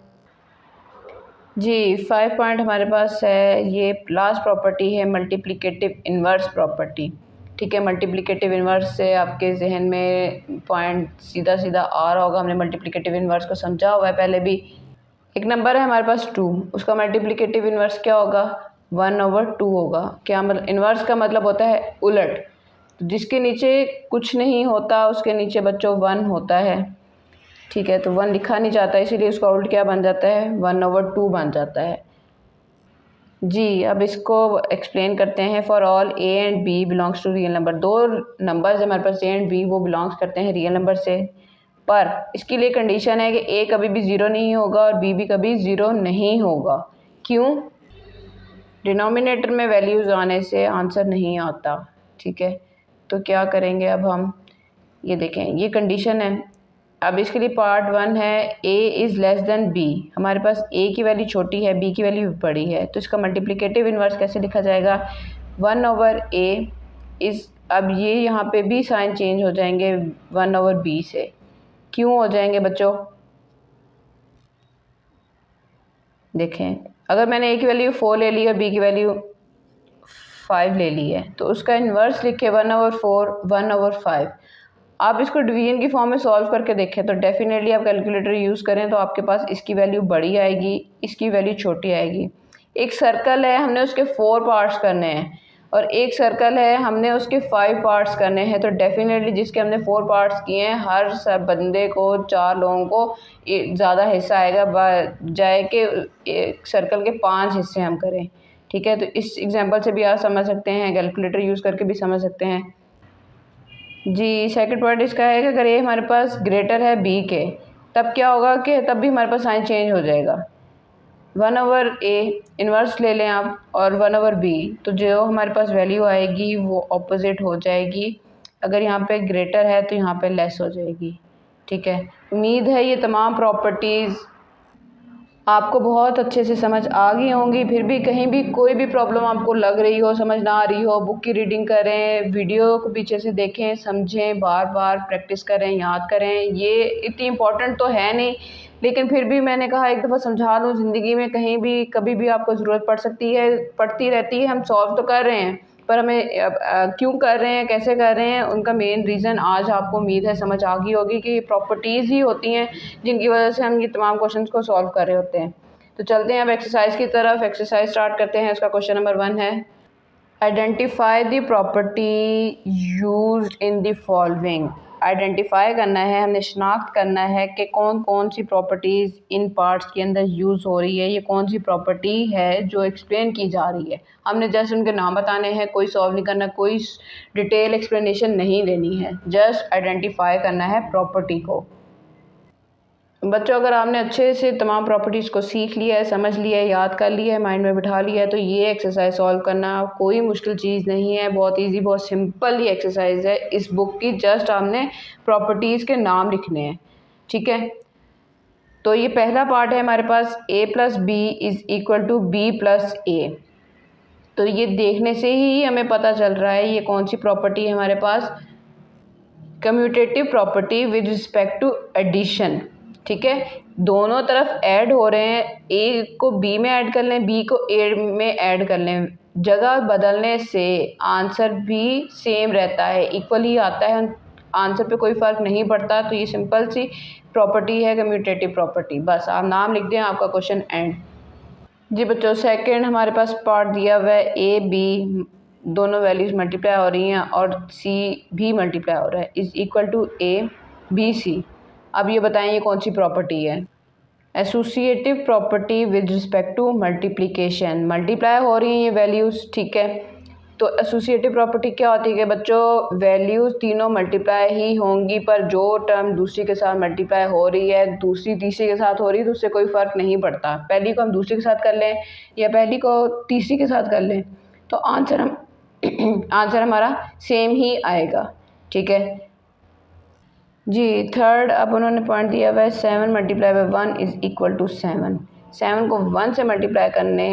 Speaker 1: जी। 5 पॉइंट हमारे पास है, ये लास्ट प्रॉपर्टी है मल्टीप्लिकेटिव इन्वर्स प्रॉपर्टी, ठीक है। मल्टीप्लिकेटिव इन्वर्स से आपके जहन में पॉइंट सीधा सीधा आ रहा होगा, हमने मल्टीप्लिकेटिव इन्वर्स को समझा हुआ है पहले भी। एक नंबर है हमारे पास 2, उसका मल्टीप्लिकेटिव इन्वर्स क्या होगा, 1/2 होगा। क्या मतलब, इन्वर्स का मतलब होता है उलट, तो जिसके नीचे कुछ नहीं होता उसके नीचे बच्चों 1 होता है, ठीक है। तो 1 लिखा नहीं जाता, इसीलिए उसका उल्ट क्या बन जाता है, 1/2 बन जाता है। जी, अब इसको एक्सप्लेन करते हैं। For all a and b belongs to real number, दो नंबर्स हमारे पास ए एंड बी वो बिलोंग्स करते हैं रियल नंबर से, पर इसके लिए कंडीशन है कि ए कभी भी ज़ीरो नहीं होगा और बी भी कभी ज़ीरो नहीं होगा। क्यों? डिनोमिनेटर में वैल्यूज़ आने से आंसर नहीं आता। ठीक है, तो क्या करेंगे अब हम, ये देखें ये कंडीशन है। अब इसके लिए पार्ट 1 है a is less than b, हमारे पास a की वैल्यू छोटी है b की वैल्यू बड़ी है, तो इसका मल्टीप्लिकेटिव इन्वर्स कैसे लिखा जाएगा? 1/a इज़, अब ये यहाँ पे भी साइन चेंज हो जाएंगे 1/b से। क्यों हो जाएंगे बच्चों? देखें, अगर मैंने a की वैल्यू 4 ले ली और b की वैल्यू 5 ले ली है तो उसका इन्वर्स लिखे 1/4 1/5। आप इसको डिवीजन की फॉर्म में सॉल्व करके देखें तो डेफिनेटली आप कैलकुलेटर यूज़ करें तो आपके पास इसकी वैल्यू बड़ी आएगी, इसकी वैल्यू छोटी आएगी। एक सर्कल है, हमने उसके 4 पार्ट्स करने हैं, और एक सर्कल है हमने उसके 5 पार्ट्स करने हैं, तो डेफिनेटली जिसके हमने 4 पार्ट्स किए हैं हर सब बंदे को 4 लोगों को ज़्यादा हिस्सा आएगा बजाय के एक सर्कल के 5 हिस्से हम करें। ठीक है, तो इस एग्जांपल से भी आप समझ सकते हैं, कैलकुलेटर यूज़ करके भी समझ सकते हैं। जी, सेकंड पॉइंट इसका है कि अगर ए हमारे पास ग्रेटर है बी के, तब क्या होगा कि तब भी हमारे पास साइन चेंज हो जाएगा। 1/a इन्वर्स ले लें आप और 1/b, तो जो हमारे पास वैल्यू आएगी वो ऑपोजिट हो जाएगी। अगर यहाँ पे ग्रेटर है तो यहाँ पे लेस हो जाएगी। ठीक है, उम्मीद है ये तमाम प्रॉपर्टीज़ आपको बहुत अच्छे से समझ आ गई होंगी। फिर भी कहीं भी कोई भी प्रॉब्लम आपको लग रही हो, समझ ना आ रही हो, बुक की रीडिंग करें, वीडियो को पीछे से देखें, समझें, बार बार प्रैक्टिस करें, याद करें। ये इतनी इम्पोर्टेंट तो है नहीं, लेकिन फिर भी मैंने कहा एक दफ़ा समझा दूँ। ज़िंदगी में कहीं भी कभी भी आपको ज़रूरत पड़ सकती है, पड़ती रहती है। हम सॉल्व तो कर रहे हैं, पर हमें क्यों कर रहे हैं, कैसे कर रहे हैं, उनका मेन रीज़न आज आपको उम्मीद है समझ आ गई होगी कि ये प्रॉपर्टीज़ ही होती हैं जिनकी वजह से हम ये तमाम क्वेश्चंस को सॉल्व कर रहे होते हैं। तो चलते हैं अब एक्सरसाइज की तरफ। एक्सरसाइज स्टार्ट करते हैं। उसका क्वेश्चन नंबर 1 है, identify the property used in the following. Identify करना है, हमने शनाख्त करना है कि कौन कौन सी प्रॉपर्टीज़ इन पार्ट्स के अंदर यूज़ हो रही है, ये कौन सी प्रॉपर्टी है जो एक्सप्लेन की जा रही है। हमने जस्ट उनके नाम बताने हैं, कोई सॉल्व नहीं करना, कोई डिटेल एक्सप्लेनेशन नहीं देनी है, जस्ट आइडेंटिफाई करना है प्रॉपर्टी को। बच्चों, अगर आपने अच्छे से तमाम प्रॉपर्टीज़ को सीख लिया है, समझ लिया है, याद कर लिया है, माइंड में बिठा लिया है, तो ये एक्सरसाइज सॉल्व करना कोई मुश्किल चीज़ नहीं है। बहुत इजी, बहुत सिंपल ये एक्सरसाइज है। इस बुक की जस्ट आपने प्रॉपर्टीज़ के नाम लिखने हैं। ठीक है, तो ये पहला पार्ट है हमारे पास, a + b = b + a। तो ये देखने से ही हमें पता चल रहा है ये कौन सी प्रॉपर्टी है हमारे पास, commutative property with respect to addition. ठीक है, दोनों तरफ ऐड हो रहे हैं, ए को बी में ऐड कर लें, बी को ए में ऐड कर लें, जगह बदलने से आंसर भी सेम रहता है, इक्वल ही आता है, आंसर पे कोई फ़र्क नहीं पड़ता। तो ये सिंपल सी प्रॉपर्टी है कम्यूटेटिव प्रॉपर्टी। बस आप नाम लिख दें, आपका क्वेश्चन एंड। जी बच्चों, सेकंड हमारे पास पार्ट दिया हुआ है, ए बी दोनों वैल्यूज़ मल्टीप्लाई हो रही हैं और सी भी मल्टीप्लाई हो रहा है, = a b c। अब ये बताएं ये कौन सी प्रॉपर्टी है? Associative property with respect to multiplication. Multiply हो रही हैं ये वैल्यूज़। ठीक है, तो एसोसिएटिव प्रॉपर्टी क्या होती है कि बच्चों वैल्यूज़ तीनों मल्टीप्लाई ही होंगी, पर जो टर्म दूसरी के साथ मल्टीप्लाई हो रही है दूसरी तीसरी के साथ हो रही है तो उससे कोई फ़र्क नहीं पड़ता। पहली को हम दूसरी के साथ कर लें या पहली को तीसरी के साथ कर लें तो आंसर हमारा सेम ही आएगा। ठीक है जी, थर्ड अब उन्होंने पॉइंट दिया हुआ है, 7 × 1 = 7। 7 को 1 से मल्टीप्लाई करने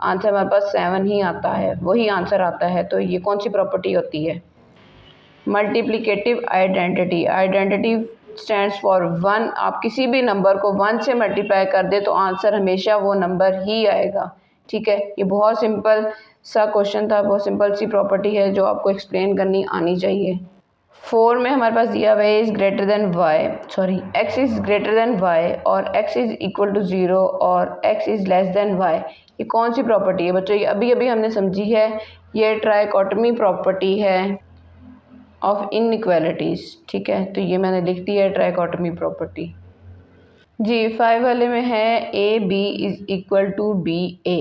Speaker 1: आंसर हमारे पास 7 ही आता है, वही आंसर आता है। तो ये कौन सी प्रॉपर्टी होती है? Multiplicative identity. Identity stands for 1। आप किसी भी नंबर को 1 से मल्टीप्लाई कर दे तो आंसर हमेशा वो नंबर ही आएगा। ठीक है, ये बहुत सिंपल सा क्वेश्चन था, बहुत सिंपल सी प्रॉपर्टी है जो आपको एक्सप्लेन करनी आनी चाहिए। 4 में हमारे पास दिया हुआ है x is greater then y और x = 0 और x < y। ये कौन सी प्रॉपर्टी है बच्चों? ये अभी अभी हमने समझी है, ये ट्राइकोटमी प्रॉपर्टी है ऑफ इनइक्वालिटीज़। ठीक है, तो ये मैंने लिख दिया है ट्राइकोटमी प्रॉपर्टी। जी, 5 वाले में है a b = b a।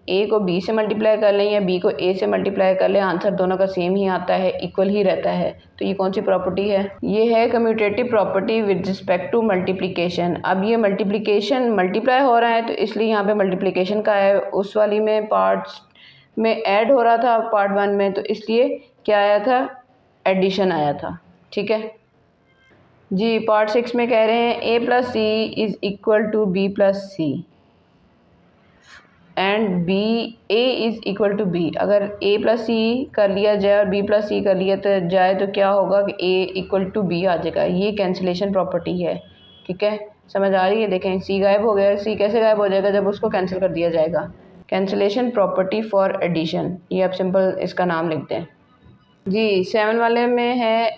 Speaker 1: ए को बी से मल्टीप्लाई कर लें या बी को ए से मल्टीप्लाई कर लें, आंसर दोनों का सेम ही आता है, इक्वल ही रहता है। तो ये कौन सी प्रॉपर्टी है? ये है commutative property with respect to multiplication. अब ये मल्टीप्लिकेशन मल्टीप्लाई हो रहा है तो इसलिए यहाँ पे मल्टीप्लिकेशन का है, उस वाली में पार्ट्स में ऐड हो रहा था पार्ट 1 में, तो इसलिए क्या आया था? एडिशन आया था। ठीक है जी। पार्ट 6 में कह रहे हैं a plus C is equal to B plus C and B A is equal to B. अगर a प्लस सी कर लिया जाए और b प्लस सी कर लिया तो जाए तो क्या होगा कि a इक्वल टू बी आ जाएगा। ये कैंसिलेशन प्रॉपर्टी है। ठीक है, समझ आ रही है? देखें c गायब हो गया। c कैसे गायब हो जाएगा? जब उसको कैंसिल कर दिया जाएगा। कैंसिलेशन प्रॉपर्टी फॉर एडिशन, ये आप सिंपल इसका नाम लिखते हैं जी। 7 वाले में है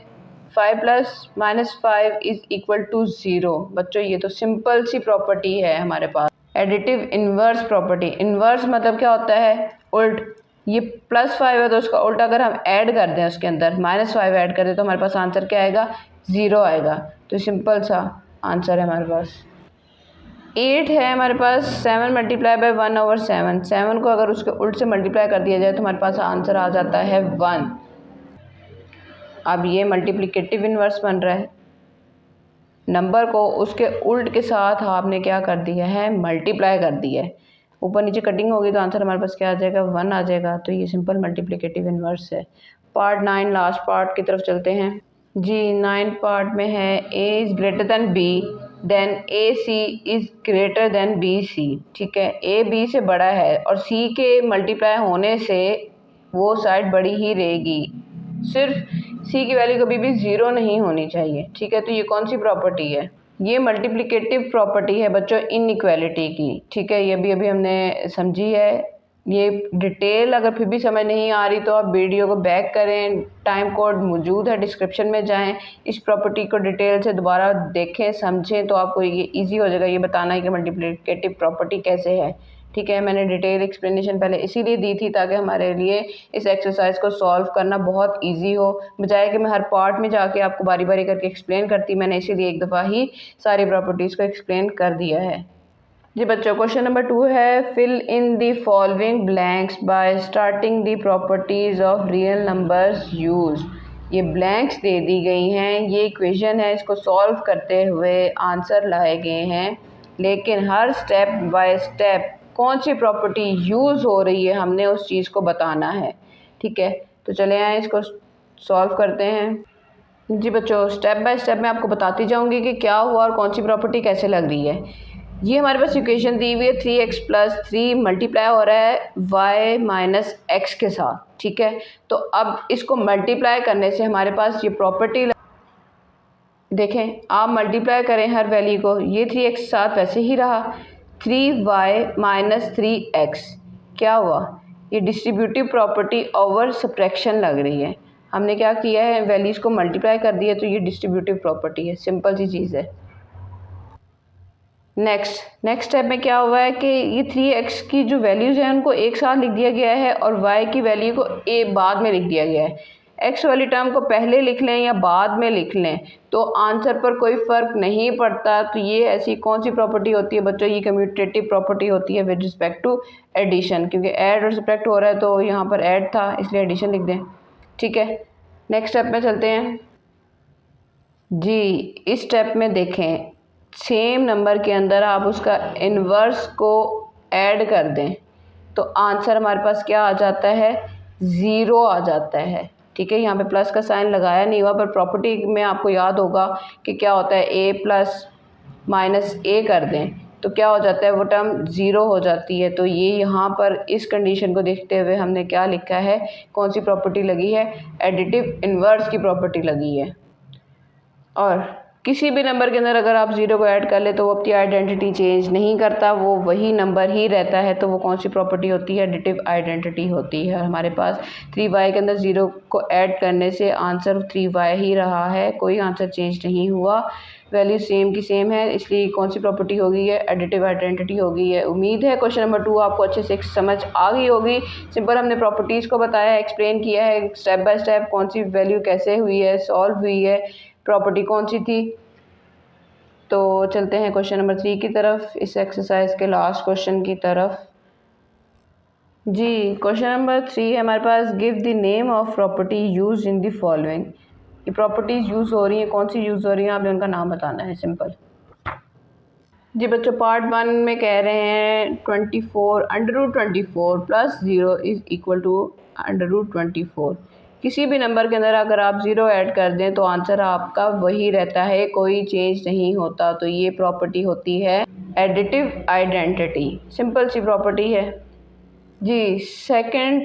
Speaker 1: 5 plus minus 5 is equal to 0। बच्चों ये तो सिंपल सी प्रॉपर्टी है हमारे पास, एडिटिव इन्वर्स प्रॉपर्टी। इन्वर्स मतलब क्या होता है? उल्ट। ये प्लस 5 है तो उसका उल्टा अगर हम ऐड कर दें, उसके अंदर माइनस 5 ऐड कर दें तो हमारे पास आंसर क्या आएगा? 0 आएगा। तो सिंपल सा आंसर है हमारे पास। 8 है हमारे पास 7 मल्टीप्लाई बाई 1/7। 7 को अगर उसके उल्ट से मल्टीप्लाई कर दिया जाए तो हमारे पास आंसर आ जाता है 1। अब ये मल्टीप्लिकेटिव इन्वर्स बन रहा है। नंबर को उसके उल्ट के साथ आपने क्या कर दिया है? मल्टीप्लाई कर दिया है। ऊपर नीचे कटिंग होगी तो आंसर हमारे पास क्या आ जाएगा? 1 आ जाएगा। तो ये सिंपल मल्टीप्लिकेटिव इन्वर्स है। पार्ट 9 लास्ट पार्ट की तरफ चलते हैं जी। 9 पार्ट में है a is greater than b then A C is greater than B सी। ठीक है, a b से बड़ा है और c के मल्टीप्लाई होने से वो साइड बड़ी ही रहेगी। सिर्फ c की वैल्यू कभी भी 0 नहीं होनी चाहिए। ठीक है, तो ये कौन सी प्रॉपर्टी है? ये मल्टीप्लिकेटिव प्रॉपर्टी है बच्चों इनइक्वालिटी की। ठीक है, ये भी अभी हमने समझी है। ये डिटेल अगर फिर भी समझ नहीं आ रही तो आप वीडियो को बैक करें, टाइम कोड मौजूद है डिस्क्रिप्शन में, जाएं इस प्रॉपर्टी को डिटेल से दोबारा देखें समझें तो आपको ये इजी हो जाएगा ये बताना है कि मल्टीप्लिकेटिव प्रॉपर्टी कैसे है। ठीक है, मैंने डिटेल एक्सप्लेनेशन पहले इसीलिए दी थी ताकि हमारे लिए इस एक्सरसाइज को सॉल्व करना बहुत इजी हो, बजाय कि मैं हर पार्ट में जाके आपको बारी बारी करके एक्सप्लेन करती। मैंने इसीलिए एक दफ़ा ही सारी प्रॉपर्टीज़ को एक्सप्लेन कर दिया है जी। बच्चों क्वेश्चन नंबर 2 है fill in the following blanks by starting the properties of real numbers use. ये ब्लैंक्स दे दी गई हैं, ये इक्वेशन है, इसको सॉल्व करते हुए आंसर लाए गए हैं, लेकिन हर स्टेप बाय स्टेप कौन सी प्रॉपर्टी यूज़ हो रही है हमने उस चीज़ को बताना है। ठीक है, तो चले आए इसको सॉल्व करते हैं जी। बच्चों स्टेप बाय स्टेप मैं आपको बताती जाऊंगी कि क्या हुआ और कौन सी प्रॉपर्टी कैसे लग रही है। ये हमारे पास इक्वेशन दी हुई है 3x प्लस 3 मल्टीप्लाई हो रहा है y माइनस एक्स के साथ। ठीक है, तो अब इसको मल्टीप्लाई करने से हमारे पास ये प्रॉपर्टी देखें, आप मल्टीप्लाई करें हर वैल्यू को, ये 3x साथ वैसे ही रहा, 3y माइनस 3x क्या हुआ? ये डिस्ट्रीब्यूटिव प्रॉपर्टी ओवर सब्ट्रैक्शन लग रही है। हमने क्या किया है? वैल्यूज़ को मल्टीप्लाई कर दिया, तो ये डिस्ट्रीब्यूटिव प्रॉपर्टी है। सिंपल सी चीज़ है। नेक्स्ट स्टेप में क्या हुआ है कि ये 3x की जो वैल्यूज़ हैं उनको एक साथ लिख दिया गया है और y की वैल्यू को बाद में लिख दिया गया है। x वाली टर्म को पहले लिख लें या बाद में लिख लें तो आंसर पर कोई फ़र्क नहीं पड़ता। तो ये ऐसी कौन सी प्रॉपर्टी होती है बच्चों? ये कम्यूटेटिव प्रॉपर्टी होती है विद रिस्पेक्ट टू एडिशन, क्योंकि ऐड और सब्ट्रैक्ट हो रहा है तो यहाँ पर ऐड था इसलिए एडिशन लिख दें। ठीक है, नेक्स्ट स्टेप में चलते हैं जी। इस स्टेप में देखें, सेम नंबर के अंदर आप उसका इन्वर्स को ऐड कर दें तो आंसर हमारे पास क्या आ जाता है? 0 आ जाता है। ठीक है, यहाँ पे प्लस का साइन लगाया नहीं हुआ, पर प्रॉपर्टी में आपको याद होगा कि क्या होता है, a प्लस माइनस a कर दें तो क्या हो जाता है? वो टर्म 0 हो जाती है। तो ये यहाँ पर इस कंडीशन को देखते हुए हमने क्या लिखा है? कौन सी प्रॉपर्टी लगी है? एडिटिव इन्वर्स की प्रॉपर्टी लगी है। और किसी भी नंबर के अंदर अगर आप 0 को ऐड कर ले तो वो अपनी आइडेंटिटी चेंज नहीं करता, वो वही नंबर ही रहता है। तो वो कौन सी प्रॉपर्टी होती है? एडिटिव आइडेंटिटी होती है। हमारे पास 3y के अंदर 0 को ऐड करने से आंसर 3y ही रहा है, कोई आंसर चेंज नहीं हुआ, वैल्यू सेम की सेम है, इसलिए कौन सी प्रॉपर्टी हो गई है? एडिटिव आइडेंटिटी हो गई है। उम्मीद है क्वेश्चन नंबर 2 आपको अच्छे से समझ आ गई होगी। सिंपल हमने प्रॉपर्टीज़ को बताया, एक्सप्लेन किया है स्टेप बाय स्टेप, कौन सी वैल्यू कैसे हुई है, सॉल्व हुई है, प्रॉपर्टी कौन सी थी। तो चलते हैं क्वेश्चन नंबर 3 की तरफ, इस एक्सरसाइज के लास्ट क्वेश्चन की तरफ। जी, क्वेश्चन नंबर 3 है हमारे पास, give the name of property use in the following. ये प्रॉपर्टीज यूज हो रही हैं, कौन सी यूज हो रही हैं, आपने उनका नाम बताना है, सिंपल। जी बच्चों, पार्ट 1 में कह रहे हैं 24 √24 प्लस 0 इज इक्वल टू √24। किसी भी नंबर के अंदर अगर आप 0 ऐड कर दें तो आंसर आपका वही रहता है, कोई चेंज नहीं होता। तो ये प्रॉपर्टी होती है एडिटिव आइडेंटिटी, सिंपल सी प्रॉपर्टी है। जी, सेकंड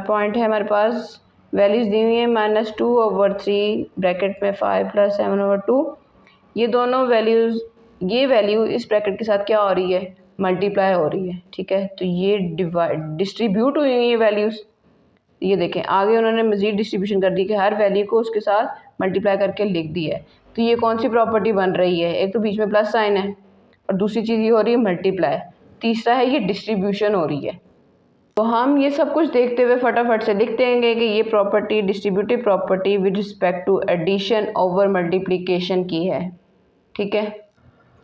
Speaker 1: पॉइंट है हमारे पास, वैल्यूज़ दी हुई है -2/3 ब्रैकेट में 5 + 7/2। ये दोनों वैल्यूज़, ये वैल्यू इस ब्रैकेट के साथ क्या हो रही है, मल्टीप्लाई हो रही है, ठीक है। तो ये डिस्ट्रीब्यूट हुई हुई है वैल्यूज़। ये देखें, आगे उन्होंने मज़ीद डिस्ट्रीब्यूशन कर दी कि हर वैल्यू को उसके साथ मल्टीप्लाई करके लिख दी है। तो ये कौन सी प्रॉपर्टी बन रही है, एक तो बीच में प्लस साइन है और दूसरी चीज़ ये हो रही है मल्टीप्लाई, तीसरा है ये डिस्ट्रीब्यूशन हो रही है। तो हम ये सब कुछ देखते हुए फटाफट से लिख देंगे कि ये property distributive property with respect to addition over multiplication की है, ठीक है।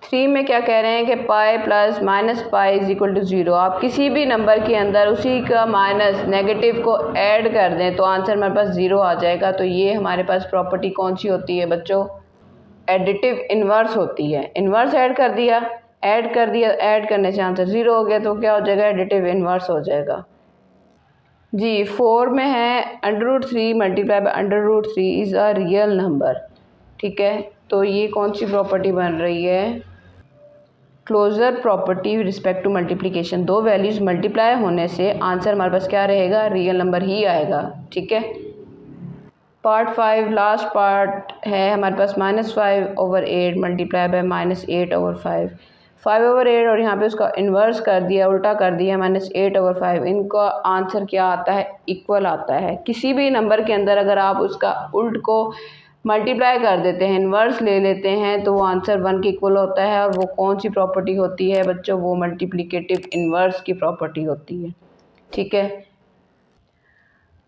Speaker 1: 3 में क्या कह रहे हैं कि pi plus minus pi is equal to 0। आप किसी भी नंबर के अंदर उसी का माइनस नेगेटिव को ऐड कर दें तो आंसर हमारे पास 0 आ जाएगा। तो ये हमारे पास प्रॉपर्टी कौन सी होती है बच्चों, एडिटिव इन्वर्स होती है। इन्वर्स ऐड कर दिया, ऐड करने से आंसर 0 हो गया, तो क्या हो जाएगा, एडिटिव इन्वर्स हो जाएगा। जी, 4 में है √3 multiply by √3 is a real number, ठीक है। तो ये कौन सी प्रॉपर्टी बन रही है, closure property respect to multiplication. दो वैल्यूज़ मल्टीप्लाई होने से आंसर हमारे पास क्या रहेगा, रियल नंबर ही आएगा, ठीक है। पार्ट 5 लास्ट पार्ट है हमारे पास, -5/8 मल्टीप्लाई बाय -8/5। 5/8 और यहाँ पे उसका इन्वर्स कर दिया, उल्टा कर दिया, -8/5। इनका आंसर क्या आता है, इक्वल आता है। किसी भी नंबर के अंदर अगर आप उसका उल्ट को मल्टीप्लाई कर देते हैं, इन्वर्स ले लेते हैं, तो वो आंसर 1 के इक्वल होता है। और वो कौन सी प्रॉपर्टी होती है बच्चों, वो मल्टीप्लिकेटिव इन्वर्स की प्रॉपर्टी होती है, ठीक है।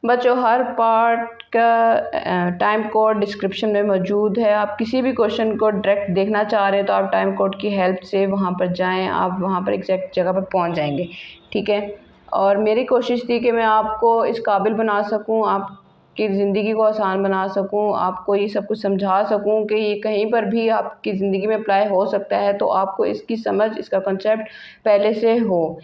Speaker 1: बच्चों, हर पार्ट का टाइम कोड डिस्क्रिप्शन में मौजूद है। आप किसी भी क्वेश्चन को डायरेक्ट देखना चाह रहे हैं तो आप टाइम कोड की हेल्प से वहाँ पर जाएं, आप वहाँ पर एग्जैक्ट जगह पर पहुँच जाएंगे, ठीक है। और मेरी कोशिश थी कि मैं आपको इस काबिल बना सकूँ, आपकी ज़िंदगी को आसान बना सकूँ, आपको ये सब कुछ समझा सकूँ कि ये कहीं पर भी आपकी ज़िंदगी में अप्लाई हो सकता है। तो आपको इसकी समझ, इसका कंसेप्ट पहले से हो।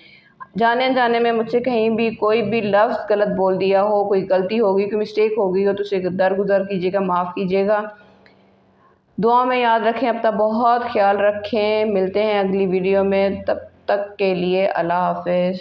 Speaker 1: जाने अनजाने में मुझसे कहीं भी कोई भी लफ्ज़ गलत बोल दिया हो, कोई गलती होगी, कोई मिस्टेक हो गई हो, तो उसे दरगुजर कीजिएगा, माफ़ कीजिएगा। दुआ में याद रखें, अपना बहुत ख्याल रखें। मिलते हैं अगली वीडियो में, तब तक के लिए अल्लाह हाफ़िज़।